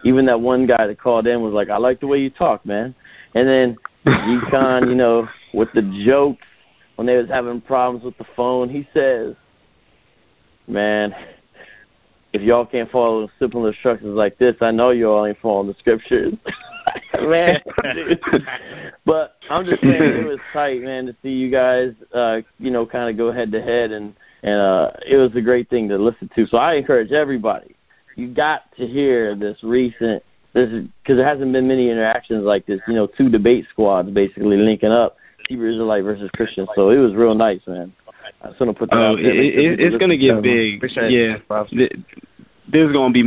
Speaker 2: even that one guy that called in was like, I like the way you talk, man. And then G-Con, with the jokes when they was having problems with the phone, he says, man, if y'all can't follow simple instructions like this, I know y'all ain't following the scriptures. Man, but I'm just saying it was tight, man, to see you guys, kind of go head to head, and it was a great thing to listen to. So I encourage everybody, you got to hear this because there hasn't been many interactions like this. Two debate squads basically linking up, Hebrew Israelite versus Christian. So it was real nice, man. I just want to put that out there.
Speaker 1: It's going to get big. Yeah. There's going to be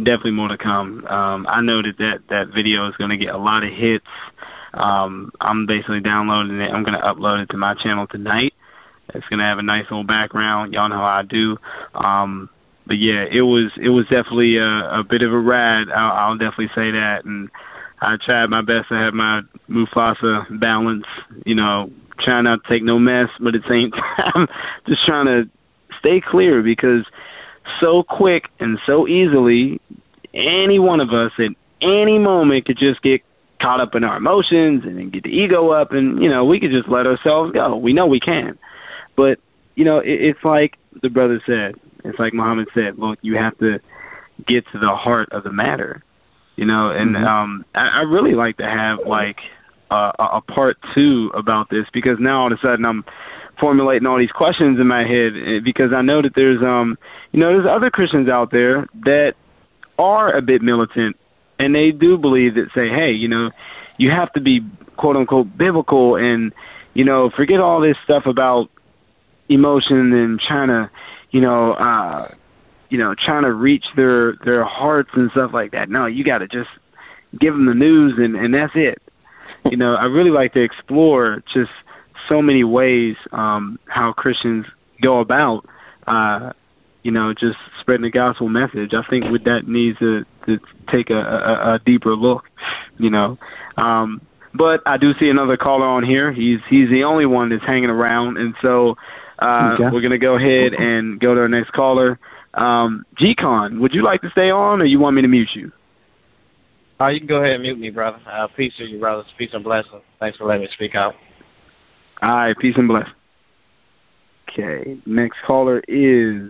Speaker 1: definitely more to come. I know that video is going to get a lot of hits. I'm basically downloading it. I'm going to upload it to my channel tonight. It's going to have a nice little background. Y'all know how I do. But yeah, it was definitely a bit of a ride. I'll definitely say that. And I tried my best to have my Mufasa balance, you know, trying not to take no mess, but at the same time, just trying to stay clear, because so quick and so easily, any one of us at any moment could just get caught up in our emotions and then get the ego up, and, you know, we could just let ourselves go. We know we can. But, you know, it's like the brother said, it's like Muhammad said, look, you have to get to the heart of the matter, you know, and I really like to have, like, a part 2 about this, because now all of a sudden I'm formulating all these questions in my head, because I know that there's, you know, there's other Christians out there that are a bit militant, and they do believe that, say, hey, you know, you have to be, quote-unquote, biblical, and, you know, forget all this stuff about emotion and trying to, trying to reach their hearts and stuff like that. No, you got to just give them the news, and that's it. You know, I really like to explore just so many ways how Christians go about, you know, just spreading the gospel message. I think with that needs to take a deeper look, you know. But I do see another caller on here. He's the only one that's hanging around, and so we're going to go ahead and go to our next caller. G-Con, would you like to stay on, or you want me to mute you?
Speaker 5: You can go ahead and mute me, brother. Peace to you, brothers. Peace and blessings. Thanks for letting me speak out.
Speaker 1: All right, peace and blessings. Okay, next caller is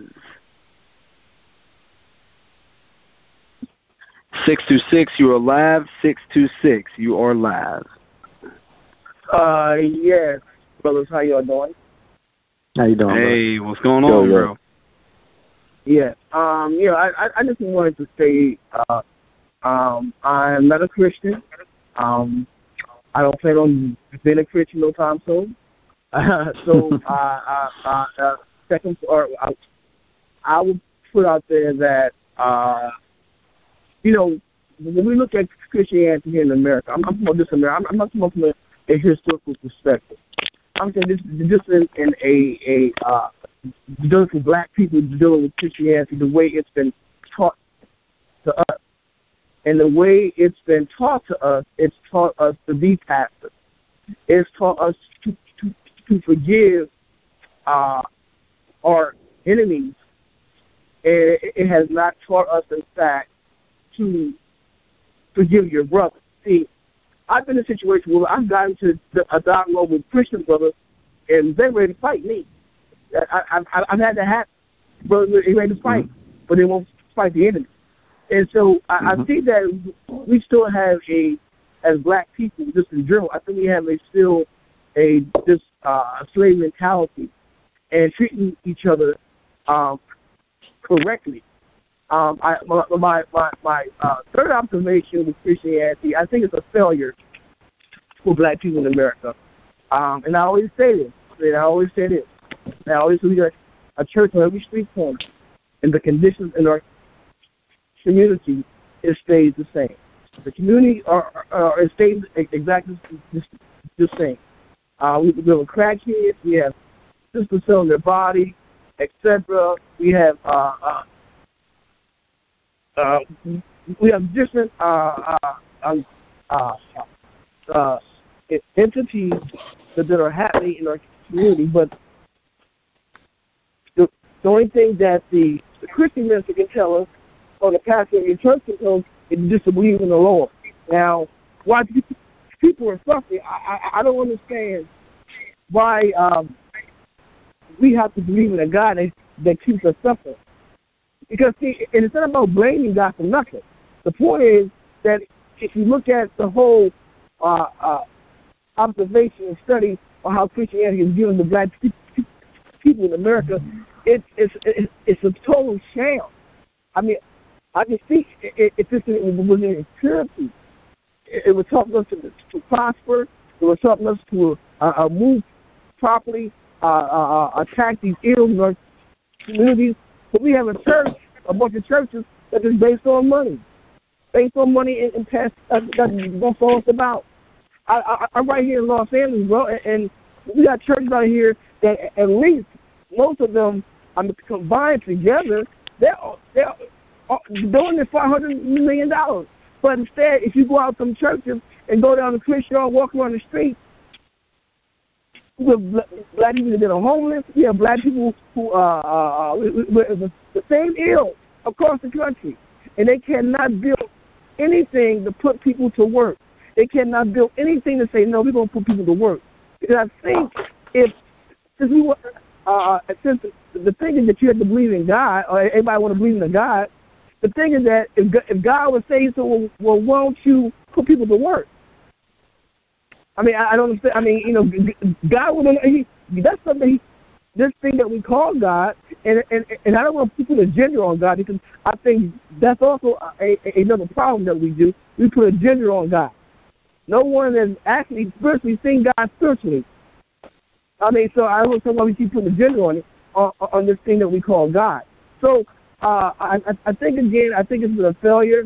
Speaker 1: 626. You are live. 626. You are live.
Speaker 6: Yes, brothers. How y'all doing?
Speaker 3: How you doing?
Speaker 1: Hey, bro? What's going on, bro?
Speaker 6: Yeah. I just wanted to say, I'm not a Christian. I don't plan on being a Christian no time soon. Second, I would put out there that, you know, when we look at Christianity here in America, I'm talking about this America. I'm not talking about from a historical perspective. I'm saying this just in a dealing with black people dealing with Christianity, the way it's been taught to us. And the way it's been taught to us, it's taught us to be passive. It's taught us to forgive our enemies. And it has not taught us, in fact, to forgive your brother. See, I've been in a situation where I've gotten to a dialogue with Christian brothers, and they're ready to fight me. I've had that happen. Brothers are ready to fight, but they won't fight the enemy. And so I see that we still have as black people, just in general, I think we have a slave mentality and treating each other correctly. My third observation with Christianity, I think it's a failure for black people in America. And I always say this. We got a church on every street corner, and the conditions in our community, it stays the same. The community it stays exactly the same. We have crackheads, we have sisters selling their body, etc. We have different entities that are happening in our community, but the only thing that the Christian minister can tell us, or the pastor of your church can tell us, is just to believe in the Lord. Now, why people are suffering, I don't understand why we have to believe in a God that keeps us suffering. Because, see, and it's not about blaming God for nothing. The point is that if you look at the whole observation and study on how Christianity is viewing the black people in America, it's a total sham. I mean, I can see if this was in purity, it would help us to prosper. It would help us to move properly, attack these ills in our communities. But we have a bunch of churches that is based on money. And past that's all it's about. I'm right here in Los Angeles, bro, and we got churches out here that at least most of them combined together, they're doing $500 million. But instead, if you go out some churches and go down the Christian or walk around the street, with black people that are homeless, you have black people who with the same ills across the country, and they cannot build anything to put people to work. They cannot build anything to say, no, we're going to put people to work. Because I think since the thing is that you have to believe in God, or everybody want to believe in God, the thing is that if God would say so, well, why don't you put people to work? I mean, I don't understand. I mean, you know, God would. That's something. This thing that we call God, and I don't want to put a gender on God, because I think that's also another problem that we do. We put a gender on God. No one has actually spiritually seen God spiritually. I mean, so I don't know why we keep putting a gender on it, on this thing that we call God. So I think, again, I think it's been a failure.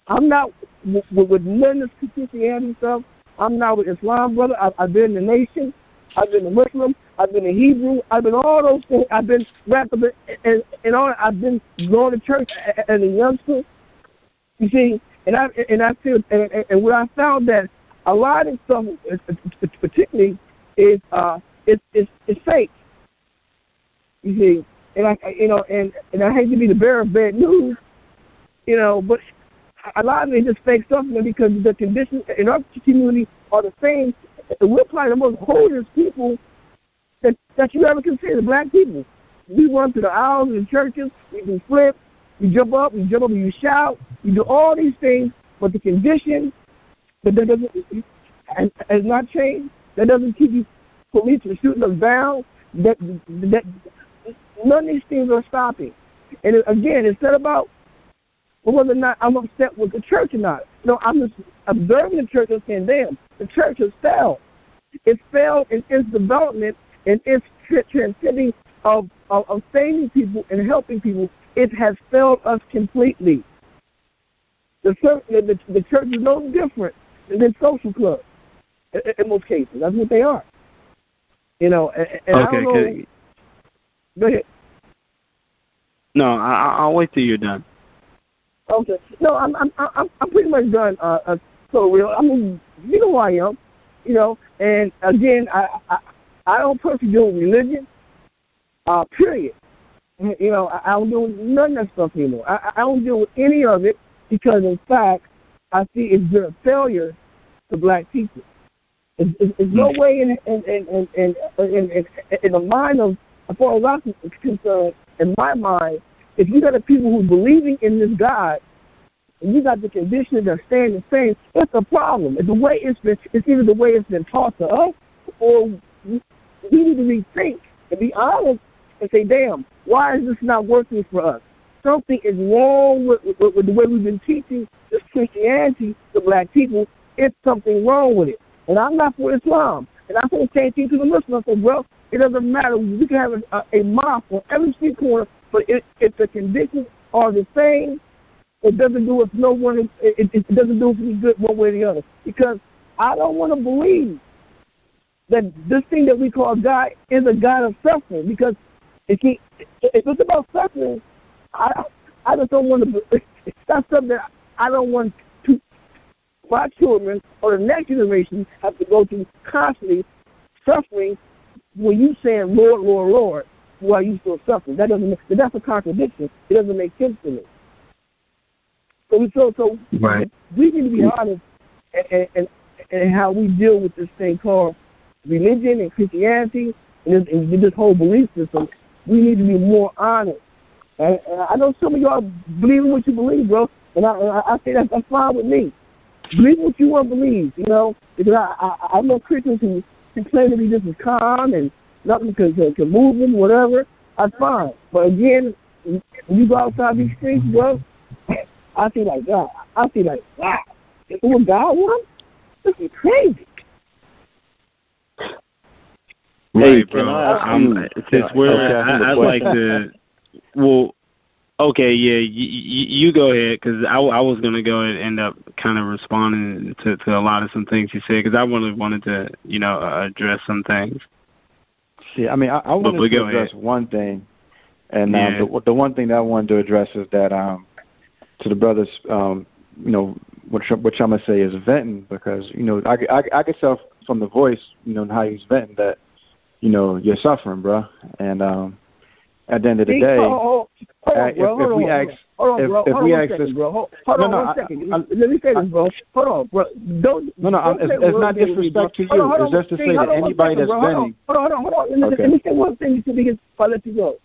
Speaker 6: I'm not with none of this Christianity stuff. I'm not with Islam, brother. I've been the nation. I've been a Muslim. I've been a Hebrew. I've been all those things. I've been wrapped up in all. I've been going to church as a youngster. You see, and I feel and what I found that a lot of stuff, particularly, is fake. You see, and I hate to be the bearer of bad news, you know, but a lot of it is just fake stuff, because the conditions in our community are the same. We're probably the most holiest people that you ever consider, black people. We run through the aisles in churches, we do flips, we jump up, and you shout, you do all these things, but the condition that doesn't has not changed. That doesn't keep you police from shooting us down. That none of these things are stopping. And again, instead about whether or not I'm upset with the church or not. No, I'm just observing the church and saying, damn, the church has failed. It's failed in its development and its transcending of saving people and helping people. It has failed us completely. The church is no different than social clubs in most cases. That's what they are. You know, and I don't know. Go ahead.
Speaker 1: No, I'll wait till you're done.
Speaker 6: Okay. No, I'm pretty much done. Ssoreal. I mean, you know who I am. You know, and again, I don't personally deal with religion. Period. You know, I don't deal with none of that stuff anymore. I don't deal with any of it because, in fact, I see it's been a failure to black people. It's no way in the mind of, as far as I'm concerned, in my mind, if you got the people who believing in this God, and you got the conditions that are staying the same, that's a problem. It's either the way it's been taught to us, or we need to rethink and be honest and say, damn, why is this not working for us? Something is wrong with the way we've been teaching this Christianity to black people. It's something wrong with it. And I'm not for Islam. And I say the same thing to the Muslims. I say, well, it doesn't matter. We can have a mosque on every street corner, but if the conditions are the same, it doesn't do us no one. It doesn't do us any good one way or the other. Because I don't want to believe that this thing that we call God is a God of suffering. Because if it's about suffering, I just don't want to. It's not something that I don't want to. My children or the next generation have to go through constantly suffering when you saying Lord, Lord, Lord, while you still suffering. That's a contradiction. It doesn't make sense to me. So
Speaker 1: right.
Speaker 6: We need to be honest and how we deal with this thing called religion and Christianity and this whole belief system. We need to be more honest. And I know some of y'all believe in what you believe, bro, and I say that's fine with me. Believe what you want to believe, you know, because I know Christians who claim to be just as calm and nothing can move them, whatever. That's fine. But again, when you go outside these streets, bro, I feel like God. I feel like, wow, is what God wants? This is crazy.
Speaker 1: Hey, bro, I'd like to. Well, okay, yeah, you go ahead, because I was gonna go and end up kind of responding to a lot of some things you said, because I really wanted to, address some things.
Speaker 3: Yeah, I mean, I wanted to address one thing, and the one thing that I wanted to address is that to the brother's which I'm gonna say is venting, because I could tell from the voice, how he's venting that you're suffering, bro. And at the end of the day, if we ask this, bro, hold on one second. Let me say this, bro. Hold on, bro. It's not disrespect to you. It's just to say that anybody that's venting. Hold on. Let me say one thing to begin before I let you go.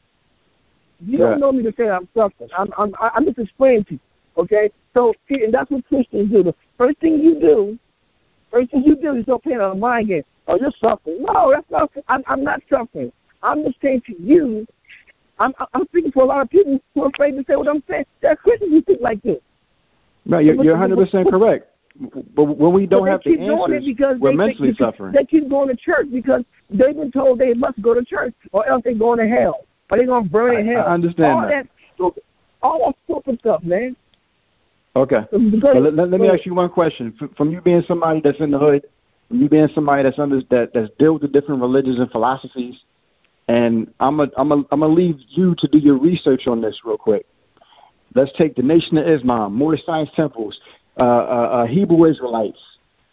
Speaker 3: You don't know me to say I'm suffering. I'm just explaining to you. Okay? So, and that's what Christians do. The first thing you do is start playing on a mind game. Oh, you're suffering. No, that's not. I'm not suffering. I'm just saying to you. I'm speaking for a lot of people who are afraid to say what I'm saying. There are Christians who think like this. No, you're 100% correct. But when we don't have the answers, we're mentally suffering.
Speaker 6: They keep going to church because they've been told they must go to church, or else they're going to hell, or they're going to burn in hell.
Speaker 3: I understand
Speaker 6: all that stupid stuff, man.
Speaker 3: Okay. But let me ask you one question. From you being somebody that's in the hood, from you being somebody that's dealt with the different religions and philosophies, and I'm gonna leave you to do your research on this real quick. Let's take the Nation of Islam, Moorish Science Temples, Hebrew Israelites,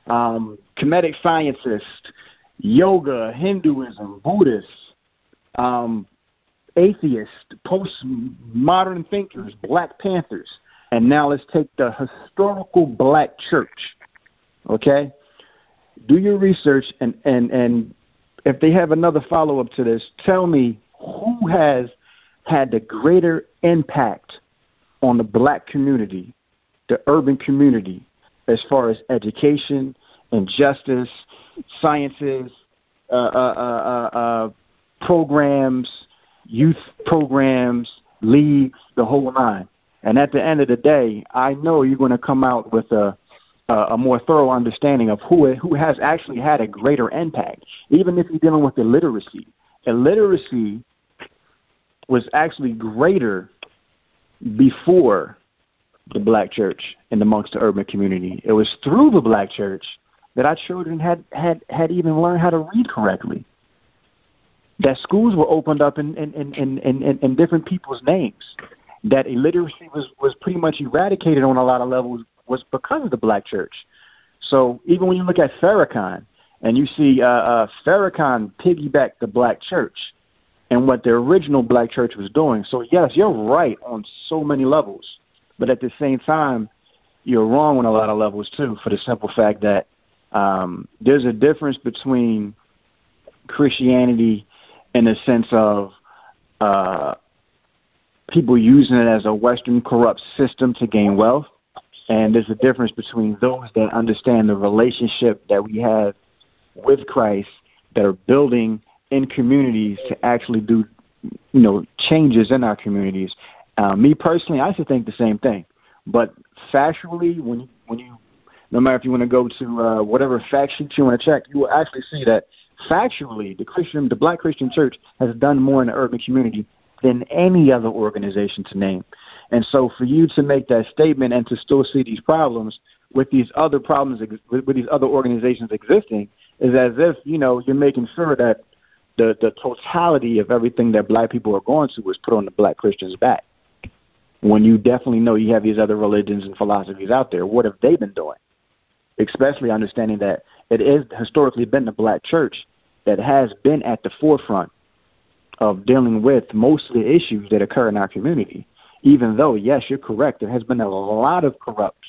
Speaker 3: Kemetic scientists, yoga, Hinduism, Buddhists, atheists, postmodern thinkers, Black Panthers. And now let's take the historical Black church, okay? Do your research, and if they have another follow-up to this, tell me who has had the greater impact on the Black community, the urban community, as far as education, injustice, sciences, programs, youth programs, leagues, the whole nine. And at the end of the day, I know you're going to come out with a more thorough understanding of who has actually had a greater impact. Even if you're dealing with illiteracy, illiteracy was actually greater before the Black church and amongst the urban community. It was through the Black church that our children had even learned how to read correctly. That schools were opened up in different people's names. That illiteracy was pretty much eradicated on a lot of levels was because of the Black church. So even when you look at Farrakhan and you see Farrakhan piggyback the Black church and what the original Black church was doing. So yes, you're right on so many levels, but at the same time, you're wrong on a lot of levels too, for the simple fact that there's a difference between Christianity in the sense of people using it as a Western corrupt system to gain wealth. And there's a difference between those that understand the relationship that we have with Christ, that are building in communities to actually do, changes in our communities. Me personally, I should think the same thing. But factually, when you, no matter if you want to go to whatever fact sheet you want to check, you will actually see that factually, the Black Christian Church has done more in the urban community than any other organization to name. And so for you to make that statement and to still see these problems with these other with these other organizations existing is as if, you're making sure that the totality of everything that Black people are going to is put on the Black Christians' back. When you definitely know you have these other religions and philosophies out there, what have they been doing? Especially understanding that it is historically been the Black church that has been at the forefront of dealing with most of the issues that occur in our community. Even though, yes, you're correct, there has been a lot of corrupt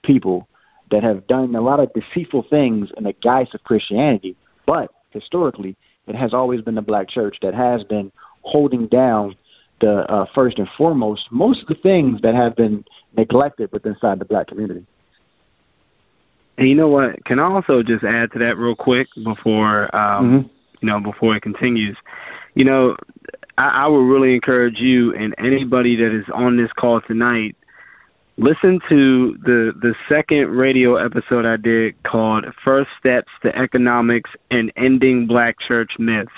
Speaker 3: people that have done a lot of deceitful things in the guise of Christianity, but historically, it has always been the Black church that has been holding down the first and foremost, most of the things that have been neglected within inside the Black community.
Speaker 1: And you know what? Can I also just add to that real quick before before it continues? I would really encourage you and anybody that is on this call tonight, listen to the second radio episode I did called First Steps to Economics and Ending Black Church Myths.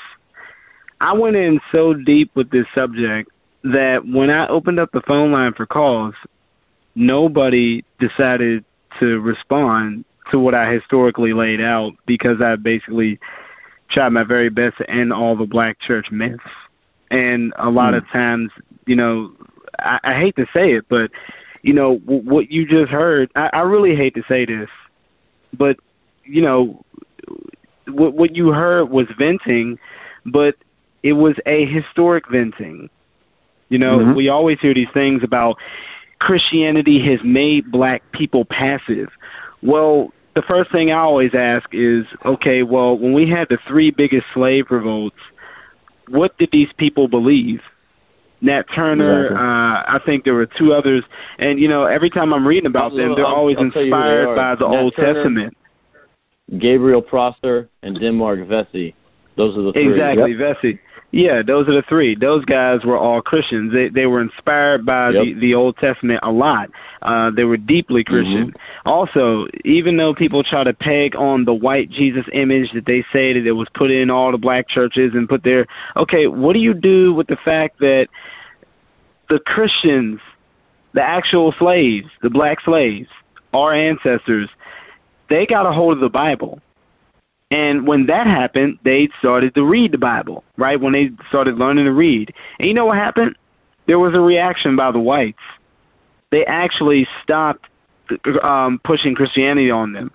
Speaker 1: I went in so deep with this subject that when I opened up the phone line for calls, nobody decided to respond to what I historically laid out, because I basically tried my very best to end all the Black church myths. And a lot of times, I hate to say it, but you know, what you just heard, I really hate to say this, but, you know, what you heard was venting, but it was a historic venting. You know, we always hear these things about Christianity has made black people passive. Well, the first thing I always ask is, okay, well, when we had the 3 biggest slave revolts, what did these people believe? Nat Turner, I think there were 2 others, and, you know, every time I'm reading about them, they're always inspired by the Old Testament.
Speaker 2: Gabriel Prosser and Denmark Vesey. Those are the 3.
Speaker 1: Exactly, Vesey. Yeah, those are the 3. Those guys were all Christians. They were inspired by the Old Testament a lot. They were deeply Christian. Also, even though people try to peg on the white Jesus image that they say that it was put in all the black churches and put there, okay, what do you do with the fact that the Christians, the actual slaves, the black slaves, our ancestors, they got a hold of the Bible? And when that happened, they started to read the Bible, right? When they started learning to read. And you know what happened? There was a reaction by the whites. They actually stopped pushing Christianity on them,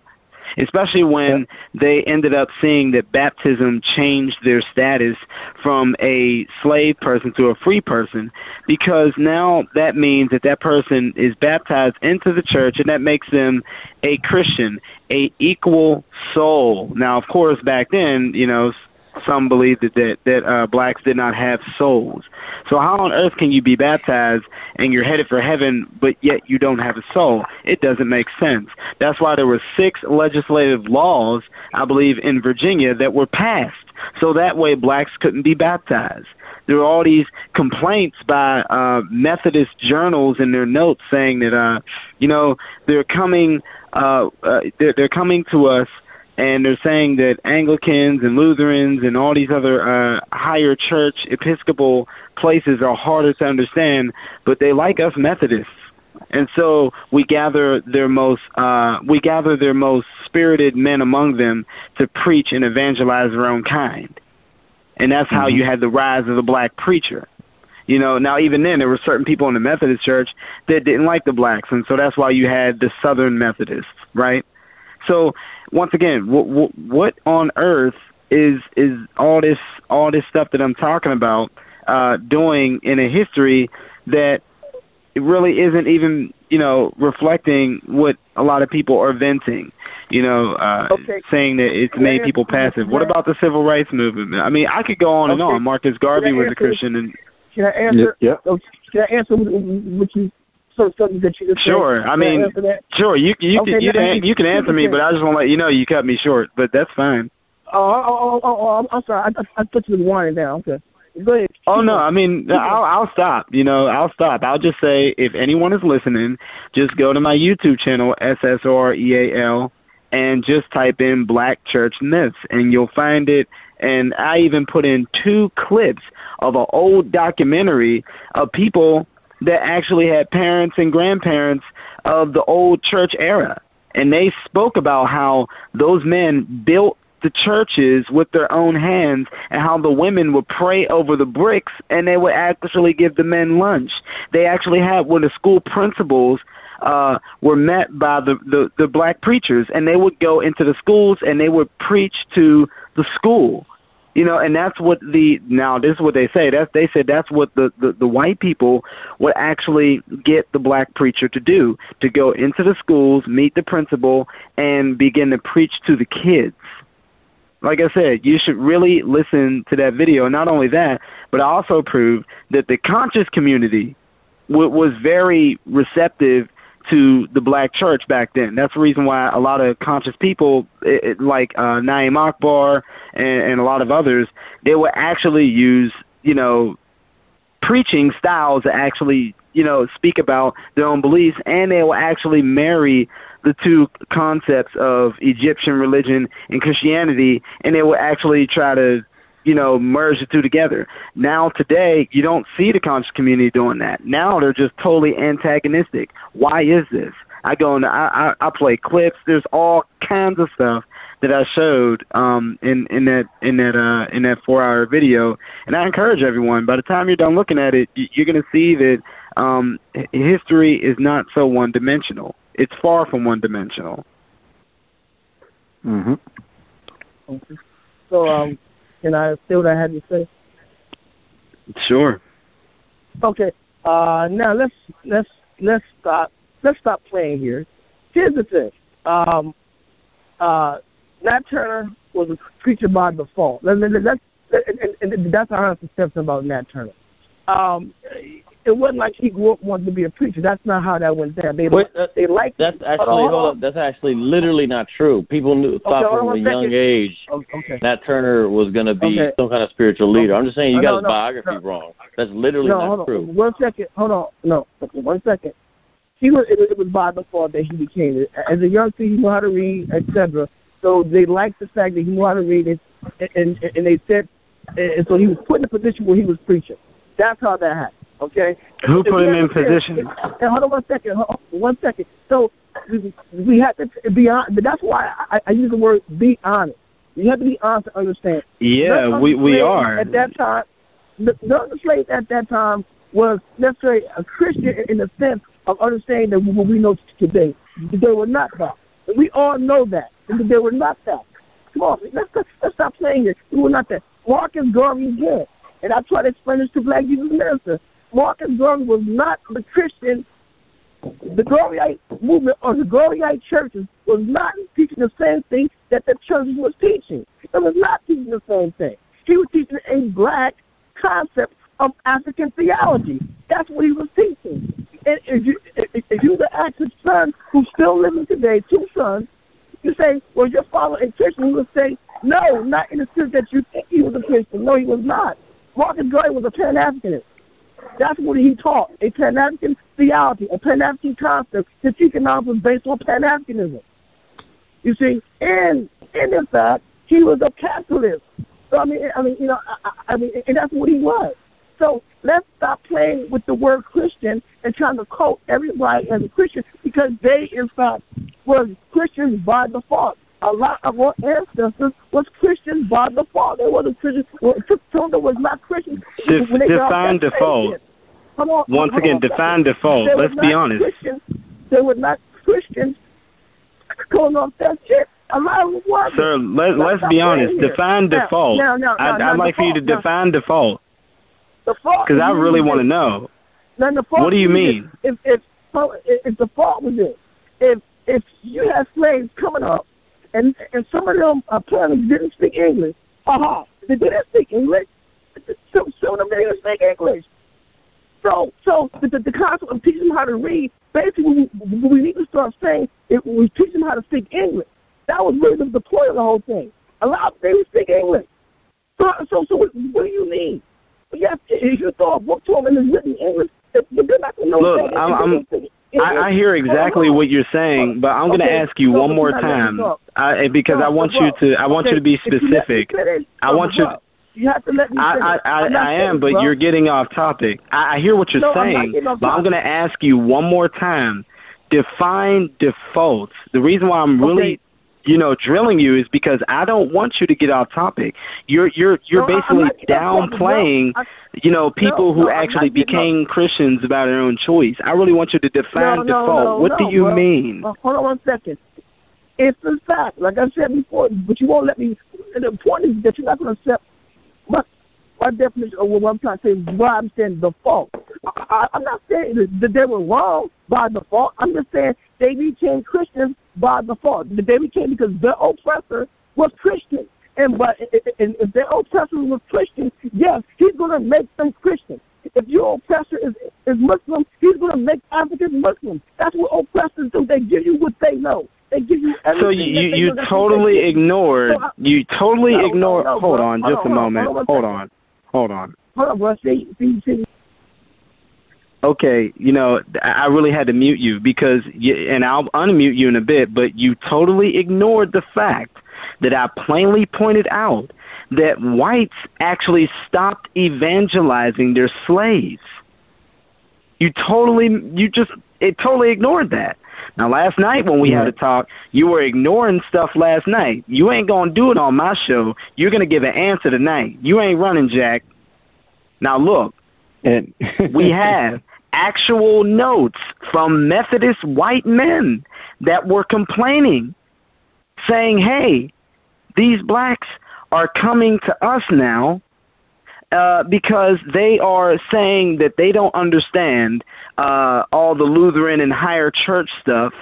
Speaker 1: especially when they ended up seeing that baptism changed their status from a slave person to a free person, because now that means that that person is baptized into the church, and that makes them a Christian, a equal soul. Now, of course, back then, you know, some believed that blacks did not have souls. So how on earth can you be baptized and you're headed for heaven, but yet you don't have a soul? It doesn't make sense. That's why there were 6 legislative laws, I believe, in Virginia that were passed. So that way blacks couldn't be baptized. There were all these complaints by Methodist journals in their notes saying that, you know, they're coming to us, and they're saying that Anglicans and Lutherans and all these other higher church Episcopal places are harder to understand, but they like us Methodists. And so we gather their most spirited men among them to preach and evangelize their own kind. And that's how you had the rise of the black preacher. You know, now even then there were certain people in the Methodist Church that didn't like the blacks, and so that's why you had the Southern Methodists, right? So once again, what on earth is all this stuff that I'm talking about doing in a history that it really isn't even, you know, reflecting what a lot of people are venting, you know, saying that it's made people passive. What about the civil rights movement? I mean, I could go on and on. Marcus Garvey was a Christian, and
Speaker 6: can I answer? Can I answer what you? Something that you just
Speaker 1: sure.
Speaker 6: Said?
Speaker 1: I mean, sure. You can answer me, but I just want to let you know you cut me short. But that's fine.
Speaker 6: I'm sorry. I thought you was winding down. Okay, go ahead.
Speaker 1: Oh no, I mean, I'll stop. You know, I'll stop. I'll just say, if anyone is listening, just go to my YouTube channel, Ssoreal, and just type in Black Church Myths, and you'll find it. And I even put in 2 clips of an old documentary of people that actually had parents and grandparents of the old church era. And they spoke about how those men built the churches with their own hands, and how the women would pray over the bricks and they would actually give the men lunch. They actually had, when the school principals were met by the black preachers, and they would go into the schools and they would preach to the school. You know, and that's what now this is what they say. They said that's what the white people would actually get the black preacher to do, to go into the schools, meet the principal, and begin to preach to the kids. Like I said, you should really listen to that video. Not only that, but I also proved that the conscious community was very receptive to the black church back then. That's the reason why a lot of conscious people, like Naim Akbar and a lot of others, they would actually use, you know, preaching styles to actually, you know, speak about their own beliefs, and they will actually marry the 2 concepts of Egyptian religion and Christianity, and they will actually try to, you know, merge the 2 together. Now, today, you don't see the conscious community doing that. Now they're just totally antagonistic. Why is this? I go and I play clips. There's all kinds of stuff that I showed in that 4-hour video, and I encourage everyone. By the time you're done looking at it, you're going to see that history is not so one-dimensional. It's far from one-dimensional.
Speaker 6: Mm-hmm. Okay. So, can I say what I had to say?
Speaker 1: Sure.
Speaker 6: Okay. Now let's stop playing here. Here's the thing. Nat Turner was a preacher by default. And that's our honest perception about Nat Turner. It wasn't like he grew up wanting to be a preacher. That's not how that went down. They liked.
Speaker 2: That's actually that's actually literally not true. People thought from a young age Nat Turner was going to be some kind of spiritual leader. I'm just saying you got his biography wrong. That's literally not true.
Speaker 6: 1 second. Hold on. No, 1 second. It was by default that he became it. As a young kid, he knew how to read, etc. So they liked the fact that he knew how to read it, and they said, and so he was put in a position where he was preaching. That's how that happened. Okay.
Speaker 1: Who put him in position?
Speaker 6: Hold on 1 second. 1 second. So we have to be honest. But that's why I use the word "be honest." You have to be honest to understand.
Speaker 1: Yeah, we are.
Speaker 6: At that time, the slave at that time was necessarily a Christian in the sense of understanding that what we know today. They were not that. We all know that. They were not that. Come on, let's stop playing here. They were not that. Marcus Garvey did. And I try to explain this to Black Jesus Minister. Marcus Garvey was not the Christian. The Garveyite movement or the Garveyite churches was not teaching the same thing that the churches was teaching. It was not teaching the same thing. He was teaching a black concept of African theology. That's what he was teaching. And if you were to ask his son, who's still living today, 2 sons, you say, well, your father a Christian, he would say, no, not in the sense that you think he was a Christian. No, he was not. Marcus Garvey was a Pan-Africanist. That's what he taught, a Pan-African theology, a Pan-African concept. His economics was based on Pan-Africanism. You see, and in fact, he was a capitalist. So I mean, and that's what he was. So let's stop playing with the word Christian and trying to quote everybody as a Christian because they, in fact, were Christians by default. A lot of our ancestors was Christians by default. They wasn't Christians. Well, Tunda was not Christian.
Speaker 1: Define default. Once again, define default. Let's be honest.
Speaker 6: They were not Christians going off that shit. A lot of them were.
Speaker 1: Sir, let's be honest. Define default. I'd like for you to define default. Because I really want to know. What do you mean?
Speaker 6: If default was it, if you had slaves coming up, and some of them apparently didn't speak English. They didn't speak English. Some of them didn't speak English. So the concept of teaching them how to read, basically, we need to start saying we teach them how to speak English. That was really the point of the whole thing. A lot of them speak English. So what do you mean? Yes, if you throw a book to them and it's written in English, they're not going to know.
Speaker 1: Look, I hear exactly what you're saying, but I'm going to ask you one more time because I want you to be specific. I want you.
Speaker 6: You have to let me finish.
Speaker 1: I am, but you're getting off topic. I hear what you're saying, but I'm going to ask you one more time. Define defaults. The reason why I'm really, drilling you is because I don't want you to get off topic. You're basically downplaying, people who actually became Christians by their own choice. I really want you to define default. What do you mean?
Speaker 6: Hold on 1 second. It's a fact, like I said before, but you won't let me. And the point is that you're not going to accept my definition of what I'm trying to say. Why I'm saying default. I'm not saying that they were wrong by default. I'm just saying they became Christians by default. They became because their oppressor was Christian. And if their oppressor was Christian, yes, he's going to make them Christian. If your oppressor is Muslim, he's going to make Africans Muslim. That's what oppressors do. They give you what they know. They give you everything.
Speaker 1: So you totally ignored. Hold on, just a moment. Hold on.
Speaker 6: Hold on, bro. See.
Speaker 1: Okay, I really had to mute you because, and I'll unmute you in a bit, but you totally ignored the fact that I plainly pointed out that whites actually stopped evangelizing their slaves. It totally ignored that. Now, last night when we had a talk, you were ignoring stuff last night. You ain't going to do it on my show. You're going to give an answer tonight. You ain't running, Jack. Now, look, we have actual notes from Methodist white men that were complaining, saying, hey, these blacks are coming to us now because they are saying that they don't understand all the Lutheran and higher church stuff.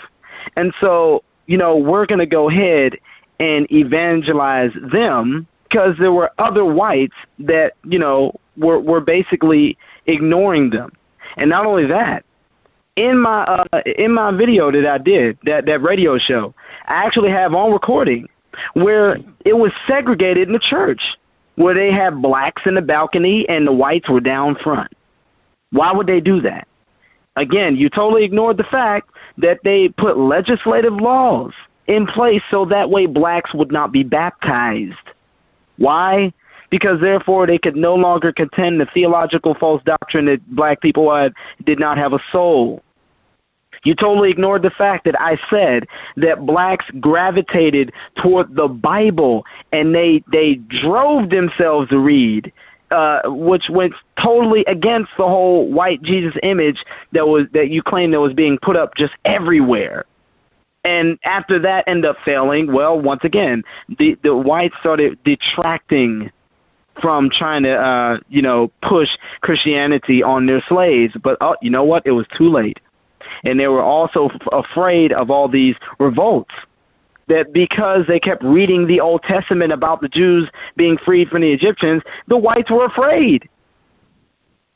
Speaker 1: And so, we're going to go ahead and evangelize them because there were other whites that, were basically ignoring them. And not only that, in my video that I did, that radio show, I actually have on recording where it was segregated in the church, where they have blacks in the balcony and the whites were down front. Why would they do that? Again, you totally ignored the fact that they put legislative laws in place so that way blacks would not be baptized. Why? Because therefore they could no longer contend the theological false doctrine that black people did not have a soul. You totally ignored the fact that I said that blacks gravitated toward the Bible and they drove themselves to read, which went totally against the whole white Jesus image that you claim that was being put up just everywhere. And after that ended up failing, well, once again, the whites started detracting from trying to, push Christianity on their slaves. But you know what? It was too late. And they were also afraid of all these revolts, that because they kept reading the Old Testament about the Jews being freed from the Egyptians, the whites were afraid.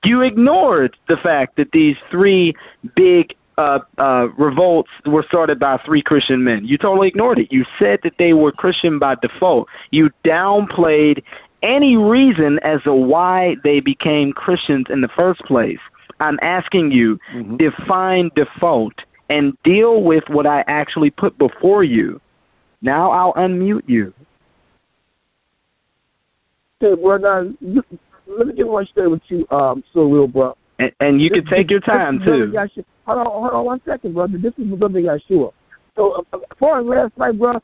Speaker 1: You ignored the fact that these three big revolts were started by three Christian men. You totally ignored it. You said that they were Christian by default. You downplayed any reason as to why they became Christians in the first place. I'm asking you, define default and deal with what I actually put before you. Now I'll unmute you.
Speaker 6: Okay, well, now, let me get one straight with you, Ssoreal, bro.
Speaker 1: And you can take your time, too.
Speaker 6: Hold on 1 second, brother. This is Brother Yeshua. So, as far as last night, bro,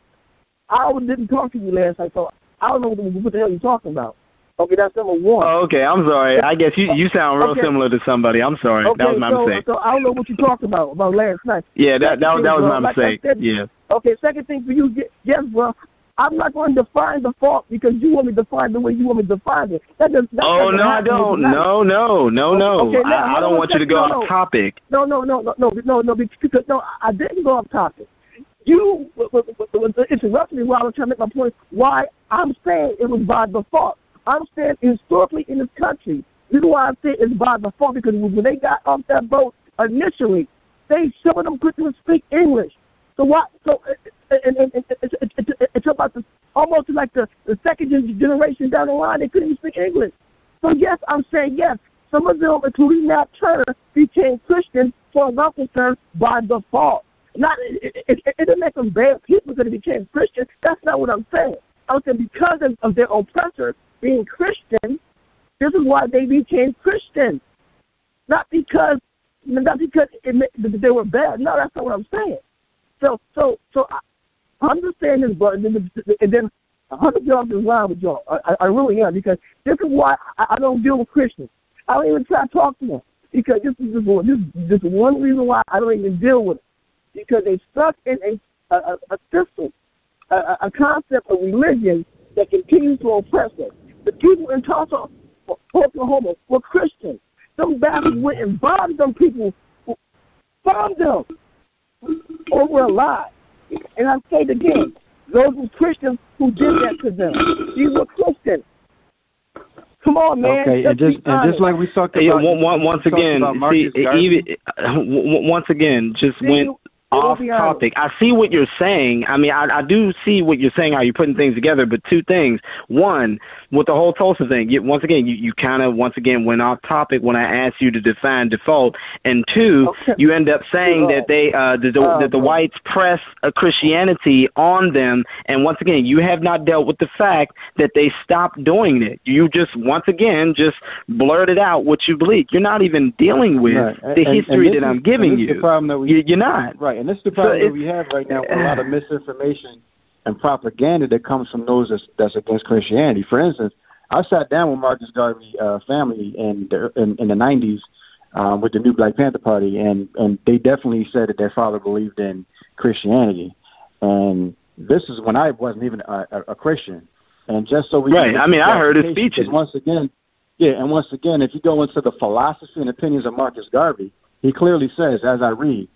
Speaker 6: I didn't talk to you last night, so I don't know what the hell you're talking about. Okay, that's number one.
Speaker 1: Oh, okay, I'm sorry. I guess you sound real similar to somebody. I'm sorry.
Speaker 6: Okay,
Speaker 1: that was my mistake.
Speaker 6: So I don't know what you're talking about last night.
Speaker 1: Yeah, that was my mistake. Yeah.
Speaker 6: Okay, second thing for you, yes, bro. I'm not going to define the fault because you want me to define the way you want me to define it. I don't.
Speaker 1: No. Okay, I don't want you to go off topic.
Speaker 6: No. Because I didn't go off topic. You interrupted me while I was trying to make my point. Why I'm saying it was by default. I'm saying historically in this country, the reason why I say it's by default because when they got off that boat initially, some of them couldn't speak English. So what? So it's about almost like the second generation down the line, they couldn't even speak English. So yes, I'm saying yes. Some of them, including Nat Turner, became Christians for I'm concerned by default. Not it didn't make them bad people because they became Christians. That's not what I'm saying. I'm saying because of their oppressors being Christian, this is why they became Christians. Not because they were bad. No, that's not what I'm saying. So I'm just saying this, but and then I'm gonna get off this line with y'all. I really am, because this is why I don't deal with Christians. I don't even try to talk to them because this is one reason why I don't even deal with it, because they stuck in a system, a concept of religion that continues to oppress us. The people in Tulsa, Oklahoma, were Christians. Some bastards went and bombed them people, bombed them over a lie. And I say it again, those were Christians who did that to them. These were Christians. Come on, man.
Speaker 3: Okay, and just like we talked about.
Speaker 1: Once again, just went off topic. I see what you're saying. I mean, I do see what you're saying, how you're putting things together, but two things. One, with the whole Tulsa thing, you kind of went off topic when I asked you to define default. And two, you end up saying that that the whites press a Christianity on them. And once again, you have not dealt with the fact that they stopped doing it. You just blurted out what you believe. You're not even dealing with the history that I'm giving you.
Speaker 3: The problem that you're not. Right. and this is the problem that we have right now with a lot of misinformation and propaganda that comes from those that's against Christianity. For instance, I sat down with Marcus Garvey family in the 90s with the New Black Panther Party, and they definitely said that their father believed in Christianity. And this is when I wasn't even a Christian. And just so we
Speaker 1: right, I mean, I heard his speeches.
Speaker 3: Once again, if you go into the philosophy and opinions of Marcus Garvey, he clearly says, as I read,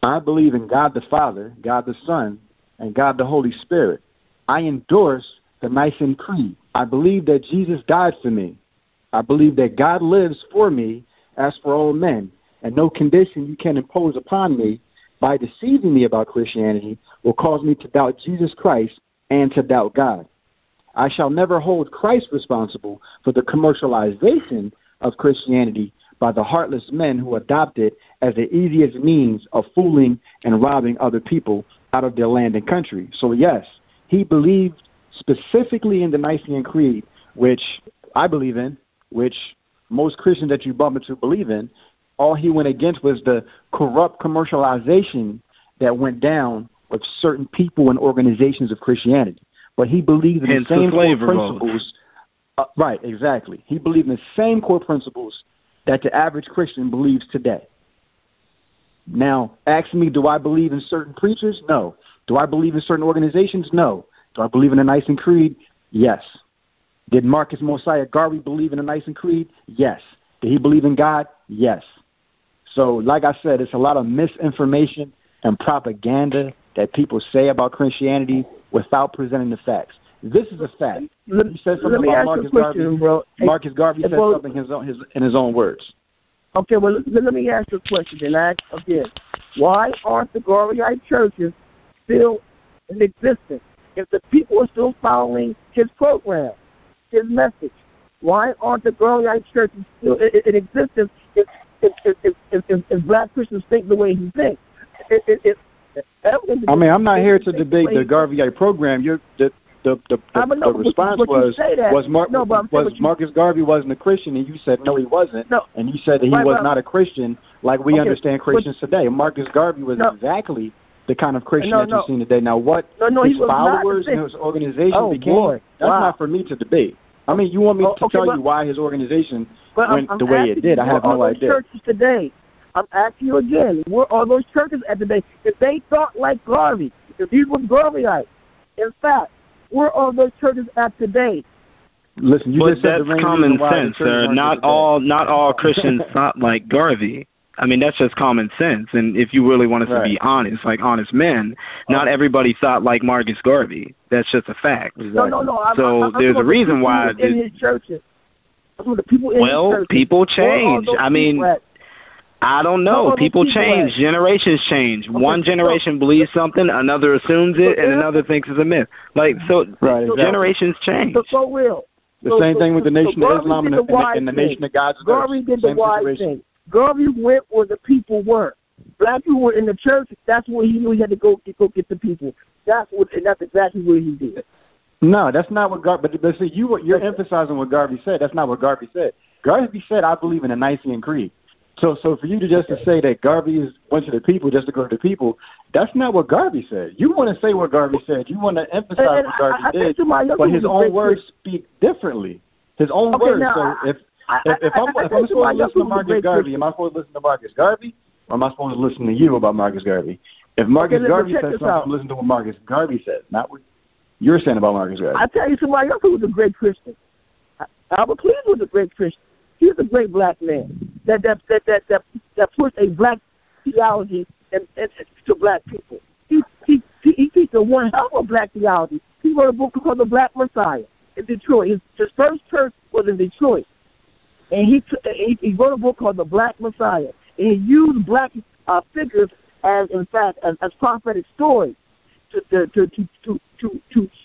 Speaker 3: I believe in God the Father, God the Son, and God the Holy Spirit. I endorse the Nicene Creed. I believe that Jesus died for me. I believe that God lives for me as for all men, and no condition you can impose upon me by deceiving me about Christianity will cause me to doubt Jesus Christ and to doubt God. I shall never hold Christ responsible for the commercialization of Christianity by the heartless men who adopt it as the easiest means of fooling and robbing other people out of their land and country. So yes, he believed specifically in the Nicene Creed, which I believe in, which most Christians that you bump into believe in. All he went against was the corrupt commercialization that went down with certain people and organizations of Christianity. But he believed in the same core principles. Right, exactly. He believed in the same core principles that the average Christian believes today. Now, ask me, do I believe in certain preachers? No. Do I believe in certain organizations? No. Do I believe in the Nicene Creed? Yes. Did Marcus Mosiah Garvey believe in the Nicene Creed? Yes. Did he believe in God? Yes. So, like I said, it's a lot of misinformation and propaganda that people say about Christianity without presenting the facts. This is a fact. He said something about Marcus Garvey. Bro. Marcus Garvey said something in his own words.
Speaker 6: Okay, well, let me ask you a question and ask again. Why aren't the Garveyite churches still in existence if the people are still following his program, his message? Why aren't the Garveyite churches still in existence if black Christians think the way he thinks?
Speaker 3: I mean, I'm not here to debate the Garveyite program. The response was Marcus Garvey wasn't a Christian, and you said no, he wasn't, and you said that he was not a Christian like we understand Christians today. Marcus Garvey was exactly the kind of Christian that you've seen today. Now, what his followers and his organization became, that's not for me to debate. I mean, you want me to tell you why his organization went the way it did? I have no idea.
Speaker 6: Churches today, I'm asking you again, where are those churches at today? If they thought like Garvey, if these were Garveyites, in fact, where are those churches at today?
Speaker 3: Listen, you just said
Speaker 1: that's common sense, sir. Not all Christians thought like Garvey. I mean, that's just common sense. And if you really want us to be honest, like honest men, not everybody thought like Marcus Garvey. That's just a fact.
Speaker 6: Exactly. No.
Speaker 1: So there's a reason why.
Speaker 6: In his churches. The people in his churches.
Speaker 1: People change. I mean, I don't know. People change. Generations change. Okay, one generation believes something, another assumes it, and another thinks it's a myth. Like, so generations change.
Speaker 6: So real.
Speaker 3: The same thing with the Nation of Islam and the Nation of God's
Speaker 6: Garvey did the wise thing. Garvey went where the people were. Black people were in the church. That's where he knew he had to go get the people. That's exactly what he did.
Speaker 3: No, that's not what Garvey. But see, you're emphasizing what Garvey said. That's not what Garvey said. Garvey said, "I believe in the Nicene Creed." So for you to say that Garvey went to the people just to go to the people, that's not what Garvey said. You want to say what Garvey said. You want to emphasize what Garvey did, but his own words speak differently. His own words. So if I'm supposed to listen to Marcus Garvey, am I supposed to listen to Marcus Garvey, or am I supposed to listen to you about Marcus Garvey? If Marcus Garvey says something, I'm listening to what Marcus Garvey says, not what you're saying about Marcus Garvey.
Speaker 6: I tell you somebody else who was a great Christian. Albert Cleveland was a great Christian. He was a great black man that pushed a black theology and to black people. He teaches one hell of a black theology. He wrote a book called The Black Messiah in Detroit. His first church was in Detroit, and he wrote a book called The Black Messiah. And he used black figures as prophetic stories to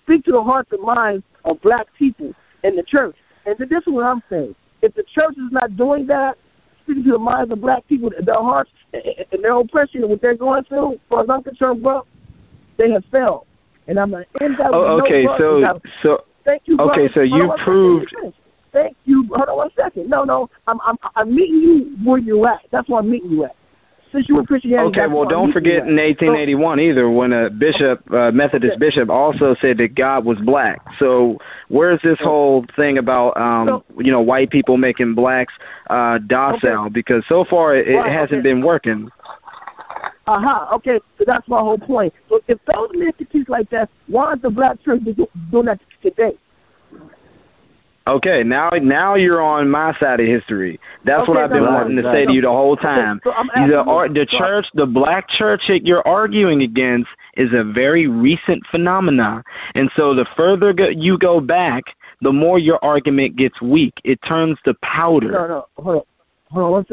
Speaker 6: speak to the hearts and minds of black people in the church. And this is what I'm saying. If the church is not doing that, speaking to the minds of black people, their hearts and their oppression and what they're going through, as far as I'm concerned, bro, they have failed. And I'm going to end that with thank you, brother.
Speaker 1: Okay, so you proved...
Speaker 6: Thank you. Hold on one second. No, I'm meeting you where you're at. That's where I'm meeting you at. since you were Christianity.
Speaker 1: Okay, well, don't forget in 1881 either, when a bishop, Methodist bishop, also said that God was black. So where's this whole thing about, white people making blacks docile? Because so far it hasn't been working.
Speaker 6: Okay, so that's my whole point. So if those men can teach like that, why aren't the black church doing that today?
Speaker 1: Okay, now you're on my side of history. That's what I've been wanting to say to you the whole time.
Speaker 6: So
Speaker 1: the black church that you're arguing against is a very recent phenomenon. And so the further you go back, the more your argument gets weak. It turns to powder.
Speaker 6: No, hold on one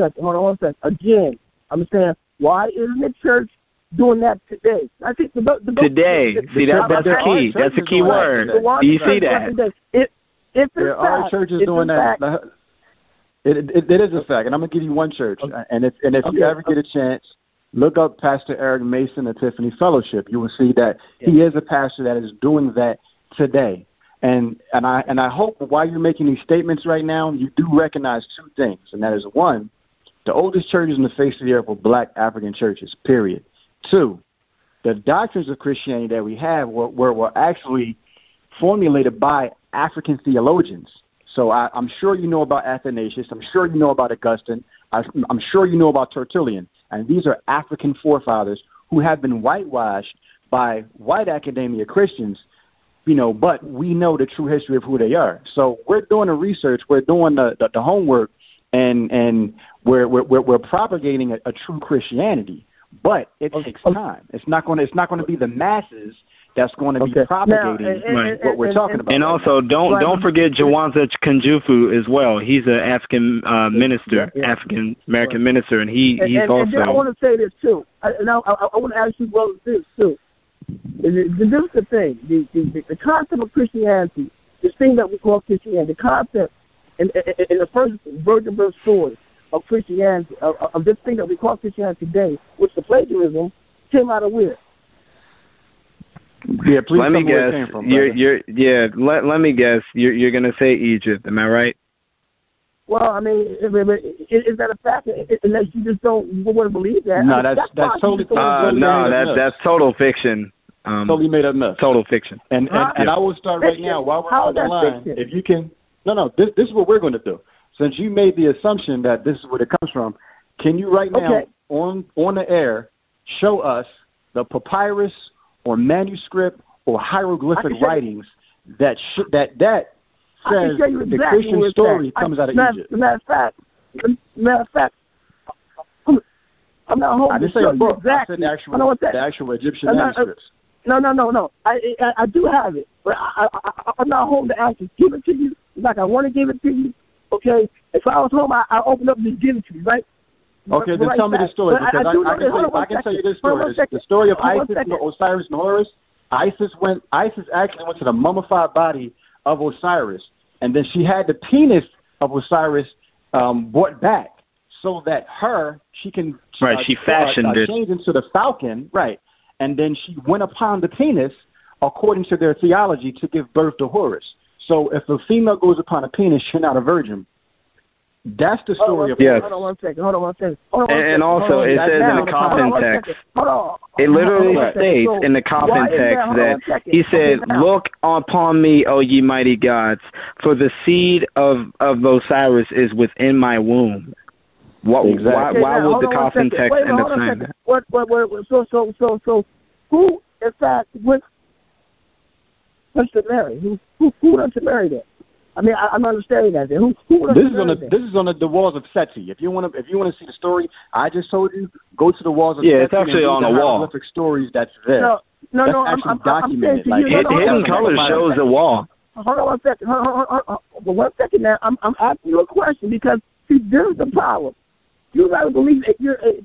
Speaker 6: second. Again, I'm saying, why isn't the church doing that today? I think
Speaker 1: today. See, that's the key. That's the key word. Do you see that?
Speaker 3: There are churches doing that. It is a fact, and I'm gonna give you one church. And if you ever get a chance, look up Pastor Eric Mason, Epiphany Fellowship. You will see that he is a pastor that is doing that today. And I hope while you're making these statements right now, you do recognize two things, and that is one, the oldest churches in the face of the earth were black African churches. Period. Two, the doctrines of Christianity that we have were actually formulated by African theologians. So I'm sure you know about Athanasius. I'm sure you know about Augustine. I'm sure you know about Tertullian. And these are African forefathers who have been whitewashed by white academia Christians, but we know the true history of who they are. So we're doing the research. We're doing the homework, and we're propagating a true Christianity. But it takes time. It's not going to be the masses that's going to be propagating what we're talking about.
Speaker 1: And also, don't forget Jawanza Kanjufu as well. He's an African minister, African American minister, and he's also.
Speaker 6: And I want to say this too. I want to ask you this too. This is the thing. The concept of Christianity, this thing that we call Christianity, the concept in the first virgin birth story of Christianity, of this thing that we call Christianity today, which the plagiarism came out of where?
Speaker 3: Yeah, please.
Speaker 1: Let me guess. Let me guess. You're gonna say Egypt. Am I right?
Speaker 6: Well, I mean, is that a fact? Unless you just don't want to believe that.
Speaker 3: No, that's totally.
Speaker 1: That's total fiction.
Speaker 3: Totally made up mess.
Speaker 1: Total fiction.
Speaker 3: And I will start right now while we're on the line.
Speaker 6: Fiction?
Speaker 3: If you can, this is what we're going to do. Since you made the assumption that this is where it comes from, can you right now on the air show us the papyrus or manuscript or hieroglyphic writings that says the Christian story comes out of Egypt?
Speaker 6: Matter of fact, I'm not holding.
Speaker 3: I didn't say a book.
Speaker 6: Exactly.
Speaker 3: I said the actual Egyptian manuscripts.
Speaker 6: No. I do have it, but I'm not holding the answer. Give it to you like I want to give it to you. Okay. If I was home, I open up and give it to you, right?
Speaker 3: Okay, then tell me the story, because I can tell you this story. The story of Isis, Osiris, and Horus. Isis actually went to the mummified body of Osiris, and then she had the penis of Osiris brought back so that she can
Speaker 1: she fashioned it,
Speaker 3: change into the falcon, right? And then she went upon the penis, according to their theology, to give birth to Horus. So if a female goes upon a penis, she's not a virgin. That's the story of.
Speaker 6: Yes. Hold on one second.
Speaker 1: And also, it says in the coffin text. It literally states in the coffin text that he said, "Look upon me, O ye mighty gods, for the seed of Osiris is within my womb." Why would the coffin text end up saying that?
Speaker 6: So who in fact went to Mary? Who went to Mary then? I mean, I'm understanding that. Who
Speaker 3: this is on the walls of Seti. If you want to see the story I just told you, go to the walls of Seti.
Speaker 1: Yeah, it's actually on the wall.
Speaker 3: Stories that's there.
Speaker 6: No,
Speaker 3: I'm documented.
Speaker 1: Hidden Colors shows the wall.
Speaker 6: Hold on one second. Hold on 1 second now. I'm asking you a question because see, this is the problem. You gotta believe that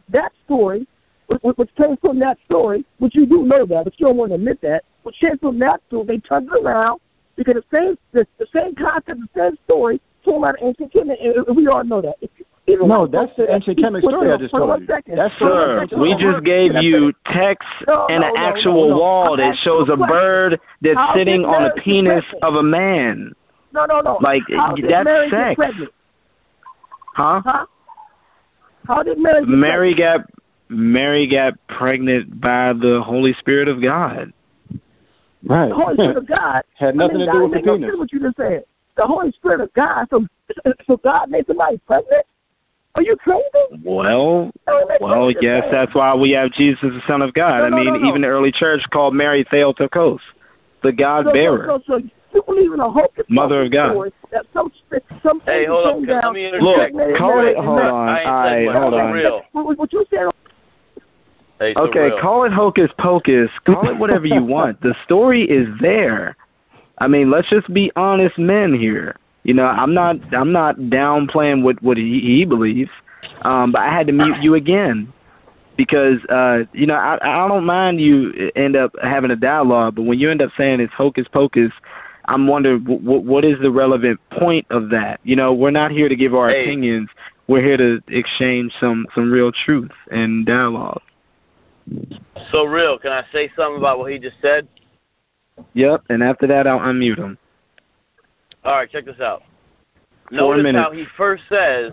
Speaker 6: that story, which came from that story, which you do know that, but you don't want to admit that, which came from that story, they turned it around. Because the same concept, the same story, told about ancient Kemet, and we all know that.
Speaker 3: No, that's the ancient Kemet story I just told you.
Speaker 1: Sir, we just gave you text and an actual wall that shows a bird that's sitting on a penis of a man.
Speaker 6: No.
Speaker 1: Like, that's sex. Huh?
Speaker 6: How did Mary
Speaker 1: Mary got pregnant by the Holy Spirit of God.
Speaker 3: Right.
Speaker 6: The Holy Spirit of God
Speaker 3: had nothing to do with the penis.
Speaker 6: What you just said. The Holy Spirit of God. So God made somebody pregnant? Are you crazy?
Speaker 1: Well, yes, that's why we have Jesus, the Son of God.
Speaker 6: No.
Speaker 1: Even the early church called Mary Theotokos, the God bearer.
Speaker 6: So you believe in a hocus
Speaker 1: Mother of God.
Speaker 6: That some
Speaker 2: hey, hold up. Let me
Speaker 1: Look,
Speaker 2: call it.
Speaker 1: Hold on.
Speaker 6: What you said?
Speaker 2: Hey,
Speaker 1: okay, call it hocus pocus. Call it whatever you want. The story is there. Let's just be honest men here. I'm not downplaying what he believes, but I had to mute you again because I don't mind you end up having a dialogue, but when you end up saying it's hocus pocus, I'm wondering what is the relevant point of that. We're not here to give our opinions. We're here to exchange some real truth and dialogue.
Speaker 2: So real, can I say something about what he just said?
Speaker 1: Yep, and after that I'll unmute him.
Speaker 2: All right, check this out.
Speaker 1: 4 minutes.
Speaker 2: Notice how he first says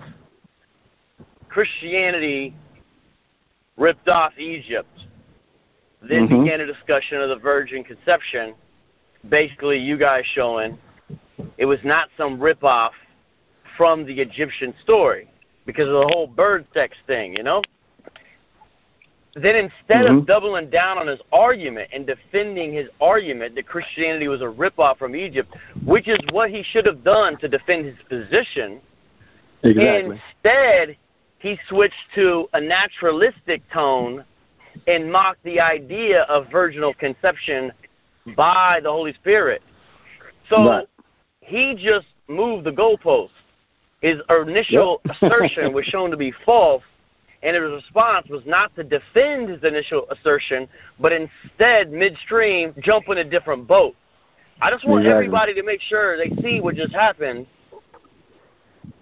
Speaker 2: Christianity ripped off Egypt, then began a discussion of the virgin conception, basically you guys showing it was not some rip-off from the Egyptian story because of the whole bird sex thing, Then instead of doubling down on his argument and defending his argument that Christianity was a ripoff from Egypt, which is what he should have done to defend his position, instead he switched to a naturalistic tone and mocked the idea of virginal conception by the Holy Spirit. So he just moved the goalpost. His initial assertion was shown to be false, and his response was not to defend his initial assertion, but instead, midstream, jump in a different boat. I just want everybody to make sure they see what just happened,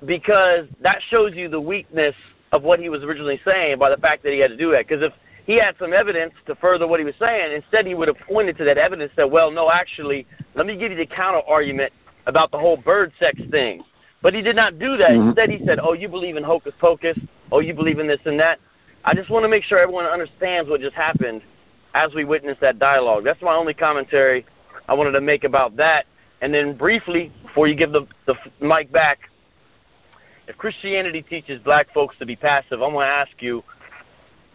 Speaker 2: because that shows you the weakness of what he was originally saying by the fact that he had to do that. Because if he had some evidence to further what he was saying, instead he would have pointed to that evidence and said, well, no, actually, let me give you the counter-argument about the whole bird sex thing. But he did not do that. Instead, he said, oh, you believe in hocus pocus. Oh, you believe in this and that. I just want to make sure everyone understands what just happened as we witnessed that dialogue. That's my only commentary I wanted to make about that. And then briefly, before you give the mic back, if Christianity teaches black folks to be passive, I'm going to ask you,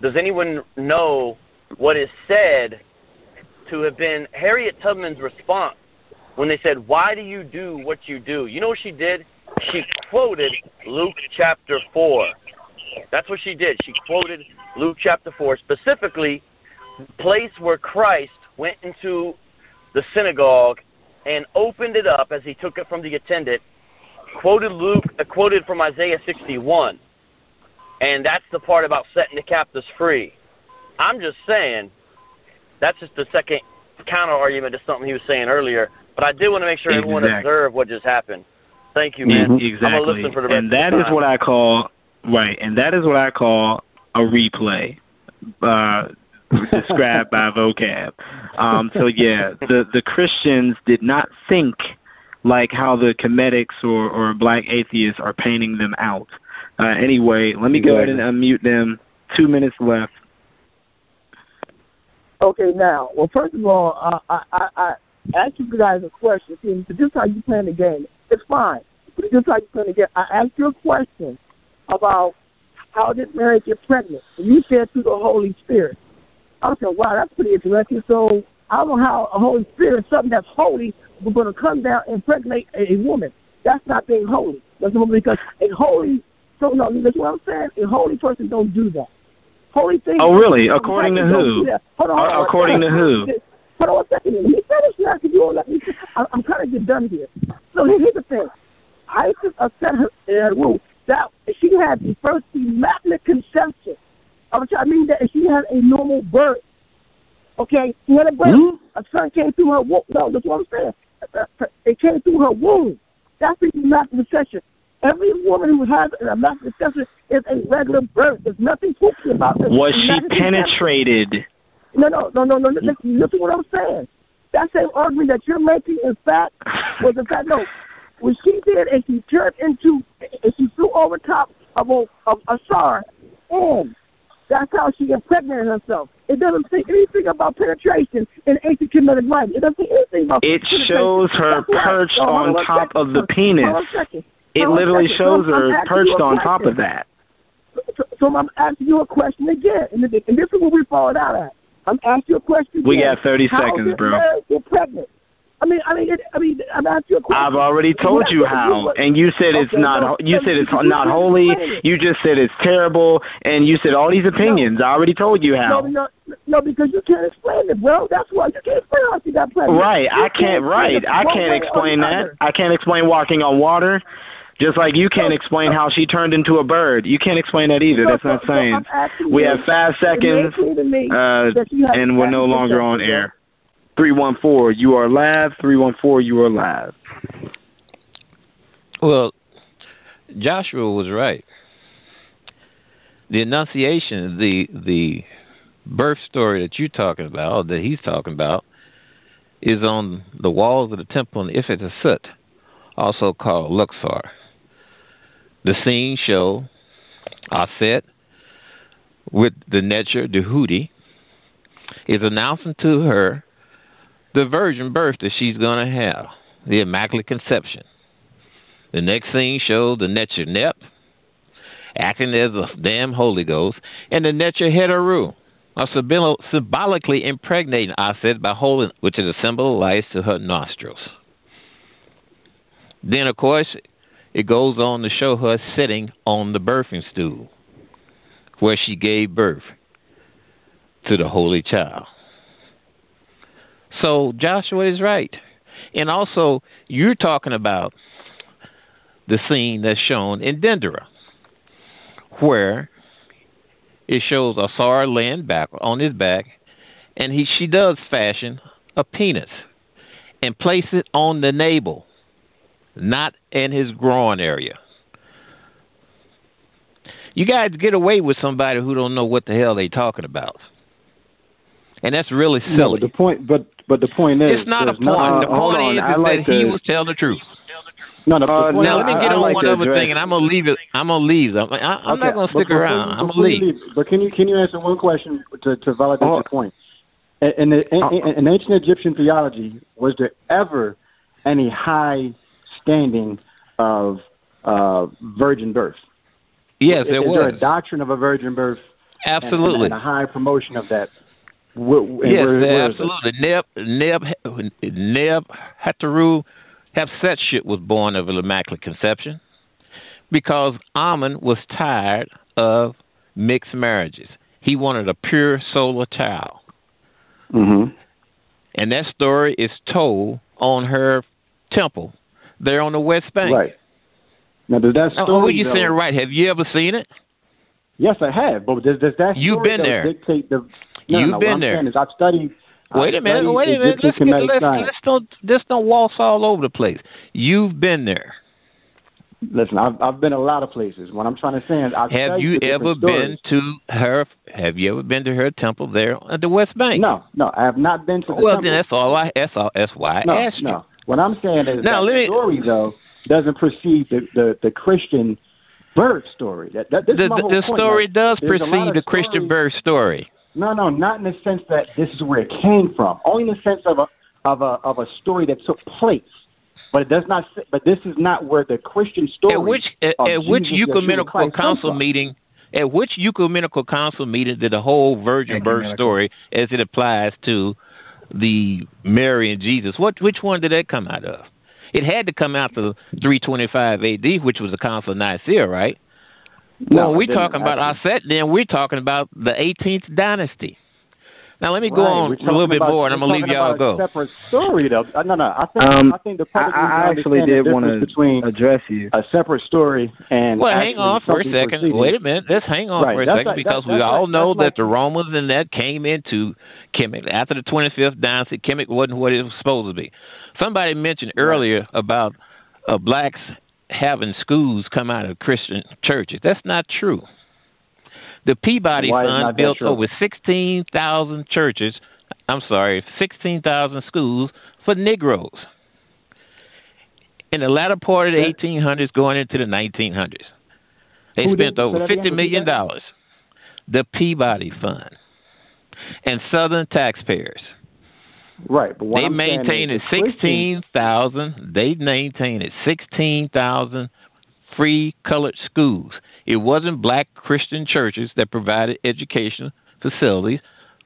Speaker 2: does anyone know what is said to have been Harriet Tubman's response when they said, why do you do what you do? You know what she did? She quoted Luke chapter 4. That's what she did. She quoted Luke chapter 4, specifically the place where Christ went into the synagogue and opened it up as he took it from the attendant, quoted from Isaiah 61. And that's the part about setting the captives free. I'm just saying, that's just the second counter-argument to something he was saying earlier. But I did want to make sure everyone observed what just happened. Thank you, man.
Speaker 1: Exactly.
Speaker 2: I'm going to listen for the rest
Speaker 1: and that is what I call, and that is what I call a replay, described by vocab. So, yeah, the Christians did not think like how the Kemetics or black atheists are painting them out. Anyway, let me go ahead and unmute them. 2 minutes left.
Speaker 6: Okay, now, well, first of all, I asked you guys a question. See, this is how you play the game. It's fine. But this is how you play the game. I asked you a question about how did Mary get pregnant. And you said through the Holy Spirit. I said, wow, that's pretty interesting. So I don't know how a Holy Spirit, something that's holy, was going to come down and impregnate a woman. That's not being holy. That's not because a holy, so no, that's what I'm saying. A holy person don't do that. Holy thing.
Speaker 1: Oh, really? According to who?
Speaker 6: Hold on.
Speaker 1: According to who?
Speaker 6: Hold on 1 second. Let me finish now, because you won't let me. I'm trying to get done here. So here's the thing. Isis upset her womb that she had the first immaculate conception. I mean that she had a normal birth. Okay, she had a birth. A son came through her womb. No, that's what I'm saying. It came through her womb. That's the immaculate conception. Every woman who has an immaculate conception is a regular birth. There's nothing spooky about this.
Speaker 1: Was she penetrated?
Speaker 6: No. Listen what I'm saying. That same argument that you're making, in fact, was in fact, no. What she did is she turned into, and she flew over top of a star, and That's how she impregnated herself. It doesn't say anything about penetration in ancient Kemetic writing. It doesn't say anything about
Speaker 1: It
Speaker 6: penetration.
Speaker 1: shows her perched on top of the penis.
Speaker 6: Hold on a second.
Speaker 1: It literally shows her perched on top of that.
Speaker 6: So I'm asking you a question again, and this is where we fall out at. I'm asking you a question again.
Speaker 1: We got 30 seconds, bro.
Speaker 6: How get pregnant? I'm asking you a question.
Speaker 1: I've already told you how, and you said it's not. You said it's not holy. You just said it's terrible, and you said all these opinions. I already told you how.
Speaker 6: No, because you can't explain it, bro. That's why you can't explain how she got pregnant.
Speaker 1: Right, I can't. Right, I can't explain that. I can't explain walking on water. Just like you can't explain how she turned into a bird. You can't explain that either. That's not saying. We have 5 seconds, and we're no longer on air. 314, you are live. 314, you are live.
Speaker 4: Well, Joshua was right. The Annunciation, the birth story that you're talking about, or that he's talking about, is on the walls of the temple in Epiphany, also called Luxor. The scene show Aset with the Netcher, the Houthi, is announcing to her the virgin birth that she's going to have, the Immaculate Conception. The next scene shows the Netcher Nep acting as a damn Holy Ghost, and the Netcher Heteru are symbolically impregnating Aset by holding, which is a symbol of life, to her nostrils. Then, of course, it goes on to show her sitting on the birthing stool, where she gave birth to the Holy Child. So Joshua is right. And also, you're talking about the scene that's shown in Dendera, where it shows Asar laying back on his back, and she does fashion a penis and place it on the navel, not in his groin area. You guys get away with somebody who don't know what the hell they talking about. And that's really silly.
Speaker 3: No, but the point is,
Speaker 4: it's not a point. The point is that he was telling the truth.
Speaker 3: No,
Speaker 4: now let me get on one other thing, and I'm gonna leave it. I'm gonna leave. I'm not gonna stick around. I'm gonna leave.
Speaker 3: But can you answer one question to validate your point? In ancient Egyptian theology, was there ever any high standing of virgin birth?
Speaker 4: Yes, there was.
Speaker 3: Is there a doctrine of a virgin birth?
Speaker 4: Absolutely.
Speaker 3: And a high promotion of that.
Speaker 4: Yes, absolutely. Neb Hateru Hatshepsut was born of an Immaculate Conception because Amun was tired of mixed marriages. He wanted a pure solar child.
Speaker 3: Mm-hmm.
Speaker 4: And that story is told on her temple there on the West Bank.
Speaker 3: Right. Now, does that story...
Speaker 4: what are you saying, right? Have you ever seen it?
Speaker 3: Yes, I have. But does that story...
Speaker 4: You've been there.
Speaker 3: Dictate the...
Speaker 4: You've been there.
Speaker 3: I've studied...
Speaker 4: Wait a minute. Let's don't waltz all over the place. You've been there.
Speaker 3: Listen, I've been a lot of places. What I'm trying to say is,
Speaker 4: have you ever been to her? Have you ever been to her temple there at the West Bank?
Speaker 3: No, I have not been to the temple.
Speaker 4: Well, then that's why I asked you.
Speaker 3: No, what I'm saying is that story though doesn't precede the Christian birth story.
Speaker 4: The story does precede the Christian birth story.
Speaker 3: No, not in the sense that this is where it came from. Only in the sense of a story that took place. But it does not. But this is not where the Christian story.
Speaker 4: At which ecumenical council meeting? At which ecumenical council meeting did the whole virgin birth story, as it applies to the Mary and Jesus? Which one did that come out of? It had to come out of 325 A.D., which was the Council of Nicaea, right? No, when we're talking about Aset, then we're talking about the 18th dynasty. Now, let me go on a little bit more, and I'm going to leave y'all go.
Speaker 3: Separate story, though. No. I think the
Speaker 1: I actually did want to address you.
Speaker 3: A separate story and.
Speaker 4: Well, hang on for a second. Proceeding. Wait a minute. Let's hang on for a second because we all know that the Romans and that came into Kemet. After the 25th dynasty, Kemet wasn't what it was supposed to be. Somebody mentioned earlier about blacks having schools come out of Christian churches. That's not true. The Peabody Fund built over 16,000 churches. 16,000 schools for Negroes in the latter part of the 1800s going into the 1900s. They spent over $50 million. the Peabody Fund and Southern taxpayers.
Speaker 3: Right, but
Speaker 4: they maintained 16,000. They maintained 16,000 free colored schools. It wasn't black Christian churches that provided educational facilities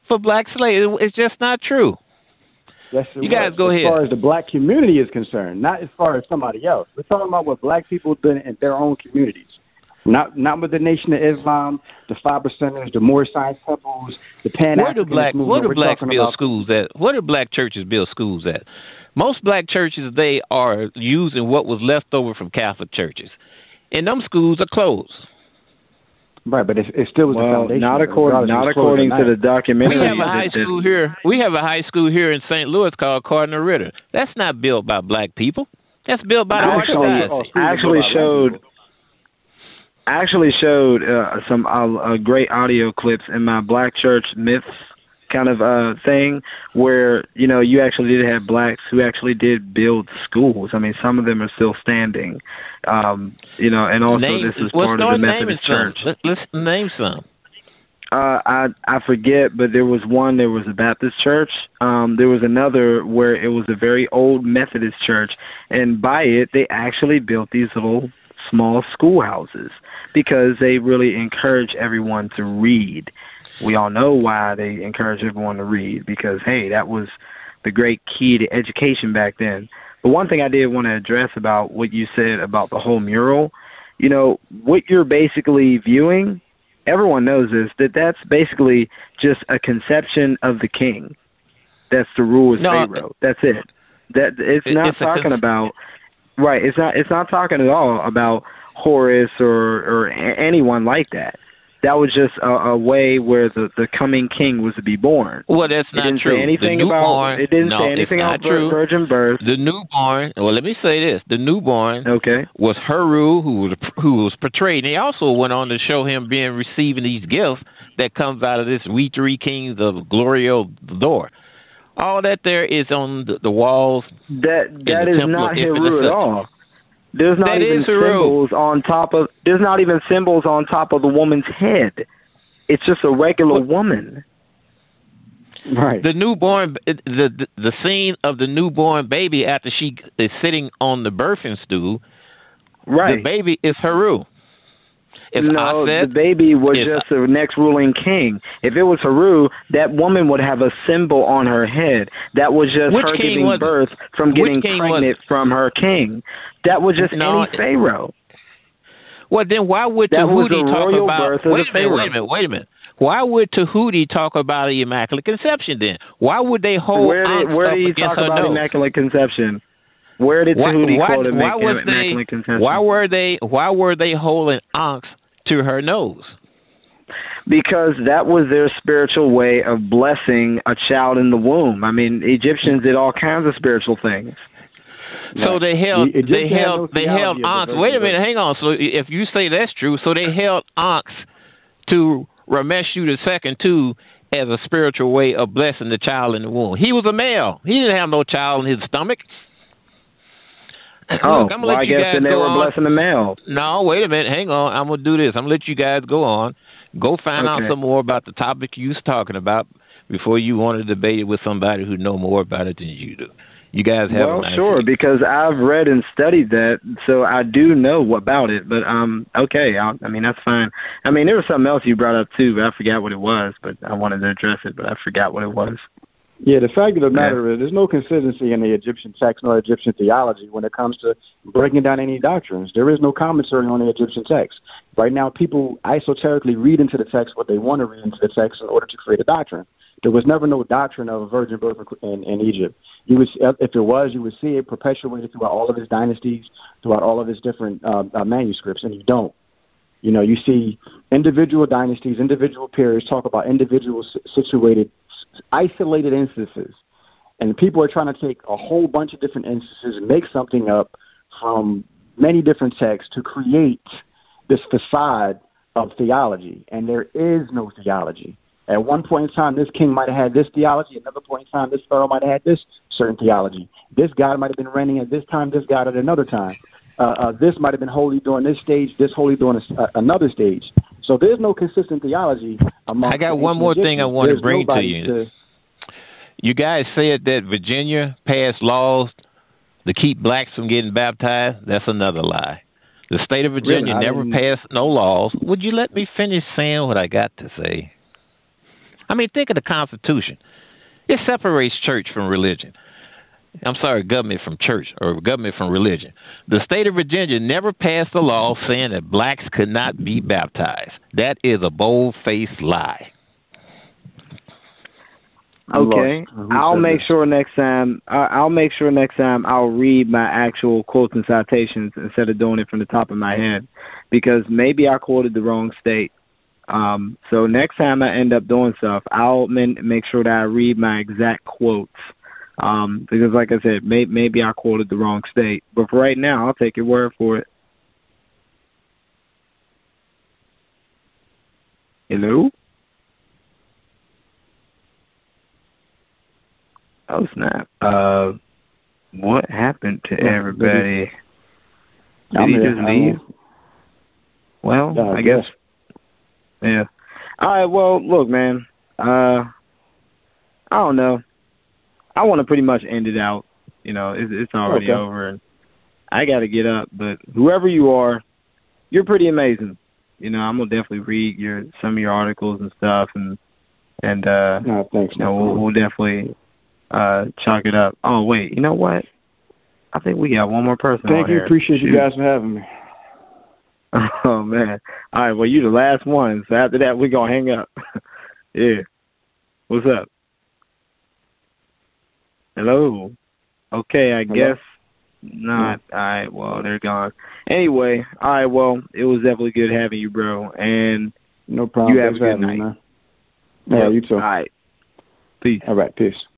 Speaker 4: for black slaves. It's just not true.
Speaker 3: Yes,
Speaker 4: you guys go ahead.
Speaker 3: As far as the black community is concerned, not as far as somebody else. We're talking about what black people do in their own communities. Not with the Nation of Islam, the 5%ers, the Moorish Science Temples, the Pan-Africanist movement.
Speaker 4: Where do blacks build schools at? Where do black churches build schools at? Most black churches, they are using what was left over from Catholic churches. And them schools are closed.
Speaker 3: Right, but it still was the foundation.
Speaker 1: Not according to the documentary.
Speaker 4: We have a high school here. We have a high school here in St. Louis called Cardinal Ritter. That's not built by black people. That's built by the Orthodox.
Speaker 1: I actually showed some great audio clips in my Black Church Myths kind of thing where, you actually did have blacks who actually did build schools. I mean, some of them are still standing, and also this is part of the Methodist Church.
Speaker 4: Let's name some.
Speaker 1: I forget, but there was a Baptist church. There was another where it was a very old Methodist church, and by it, they actually built these little small schoolhouses because they really encourage everyone to read. We all know why they encourage everyone to read, because, hey, that was the great key to education back then. But one thing I did want to address about what you said about the whole mural, what you're basically viewing, everyone knows this, that's basically just a conception of the king. That's the rule of Pharaoh. That's it. It's not talking about... Right, it's not talking at all about Horus or anyone like that. That was just a way where the coming king was to be born.
Speaker 4: Well, that's not true.
Speaker 1: It didn't say anything about virgin birth.
Speaker 4: The newborn. Well, let me say this: the newborn, was Heru, who was portrayed. And he also went on to show him receiving these gifts that comes out of this "We three kings of glory of the door." All that there is on the walls.
Speaker 1: That is not Heru at all. There's not even symbols on top of. There's not even symbols on top of the woman's head. It's just a regular woman.
Speaker 3: Right.
Speaker 4: The newborn, the scene of the newborn baby after she is sitting on the birthing stool.
Speaker 1: Right.
Speaker 4: The baby is Heru.
Speaker 1: The baby was just the next ruling king. If it was Heru, that woman would have a symbol on her head. That was just her giving birth from getting pregnant from her king. That was just any pharaoh.
Speaker 4: Well, then why would Tahuti talk about... Wait a minute. Why would Tahuti talk about the Immaculate Conception then? Why would they hold
Speaker 1: Where did he talk about Immaculate Conception? Where did Tahuti quote Immaculate Conception?
Speaker 4: Why were they holding ox to her nose?
Speaker 1: Because that was their spiritual way of blessing a child in the womb. I mean, Egyptians did all kinds of spiritual things.
Speaker 4: So they held ox. Wait a minute, hang on. So if you say that's true, so they held ox to Rameshu II too as a spiritual way of blessing the child in the womb. He was a male. He didn't have no child in his stomach.
Speaker 1: Look, I guess then they were blessing the male.
Speaker 4: No, wait a minute. Hang on. I'm going to do this. I'm going to let you guys go on. Go find out some more about the topic you was talking about before you want to debate it with somebody who know more about it than you do. You guys have
Speaker 1: sure, because I've read and studied that, so I do know about it. But, okay, I mean, that's fine. I mean, there was something else you brought up, too, but I forgot what it was. But I wanted to address it, but I forgot what it was.
Speaker 3: Yeah, the fact of the matter is there's no consistency in the Egyptian text nor Egyptian theology when it comes to breaking down any doctrines. There is no commentary on the Egyptian text. Right now, people esoterically read into the text what they want to read into the text in order to create a doctrine. There was never no doctrine of a virgin birth in Egypt. You would, if there was, you would see it perpetuated throughout all of his dynasties, throughout all of his different manuscripts, and you don't. You know, you see individual dynasties, individual periods talk about individual situated, isolated instances, and people are trying to take a whole bunch of different instances and make something up from many different texts to create this facade of theology, and there is no theology. At one point in time, this king might have had this theology. At another point in time, this pharaoh might have had this certain theology. This god might have been reigning at this time, this god at another time. This might have been holy during this stage, this holy during another stage. So there's no consistent theology among.
Speaker 4: I got one more thing I want to bring to you. You guys said that Virginia passed laws to keep blacks from getting baptized. That's another lie. The state of Virginia never passed no laws. Would you let me finish saying what I got to say? I mean, think of the Constitution. It separates church from religion. I'm sorry, government from church or government from religion. The state of Virginia never passed a law saying that blacks could not be baptized. That is a bold-faced lie.
Speaker 1: Okay, I'll make sure next time. I'll read my actual quotes and citations instead of doing it from the top of my head, because maybe I quoted the wrong state. So next time I end up doing stuff, I'll make sure that I read my exact quotes. Because like I said, maybe I quoted the wrong state. But for right now, I'll take your word for it. Hello? Oh, snap. What happened to everybody? Did he just leave? Well, I guess. Yeah. All right, well, look, man. I don't know. I want to pretty much end it out. You know, it's already over, and I got to get up. But whoever you are, you're pretty amazing. You know, I'm gonna definitely read some of your articles and stuff, and
Speaker 3: no, thanks,
Speaker 1: you know, we'll definitely chalk it up. Oh wait, you know what? I think we got one more person.
Speaker 3: Thank you. Appreciate you guys for having me.
Speaker 1: Oh man! All right, well, you're the last one. So after that, we're gonna hang up. Yeah. What's up? Hello. Okay, I guess not. All right, well, they're gone. Anyway, all right, well, it was definitely good having you, bro. And
Speaker 3: no problem.
Speaker 1: You have a good night.
Speaker 3: Man. Yeah, you too.
Speaker 1: All right. Peace.
Speaker 3: All right, peace.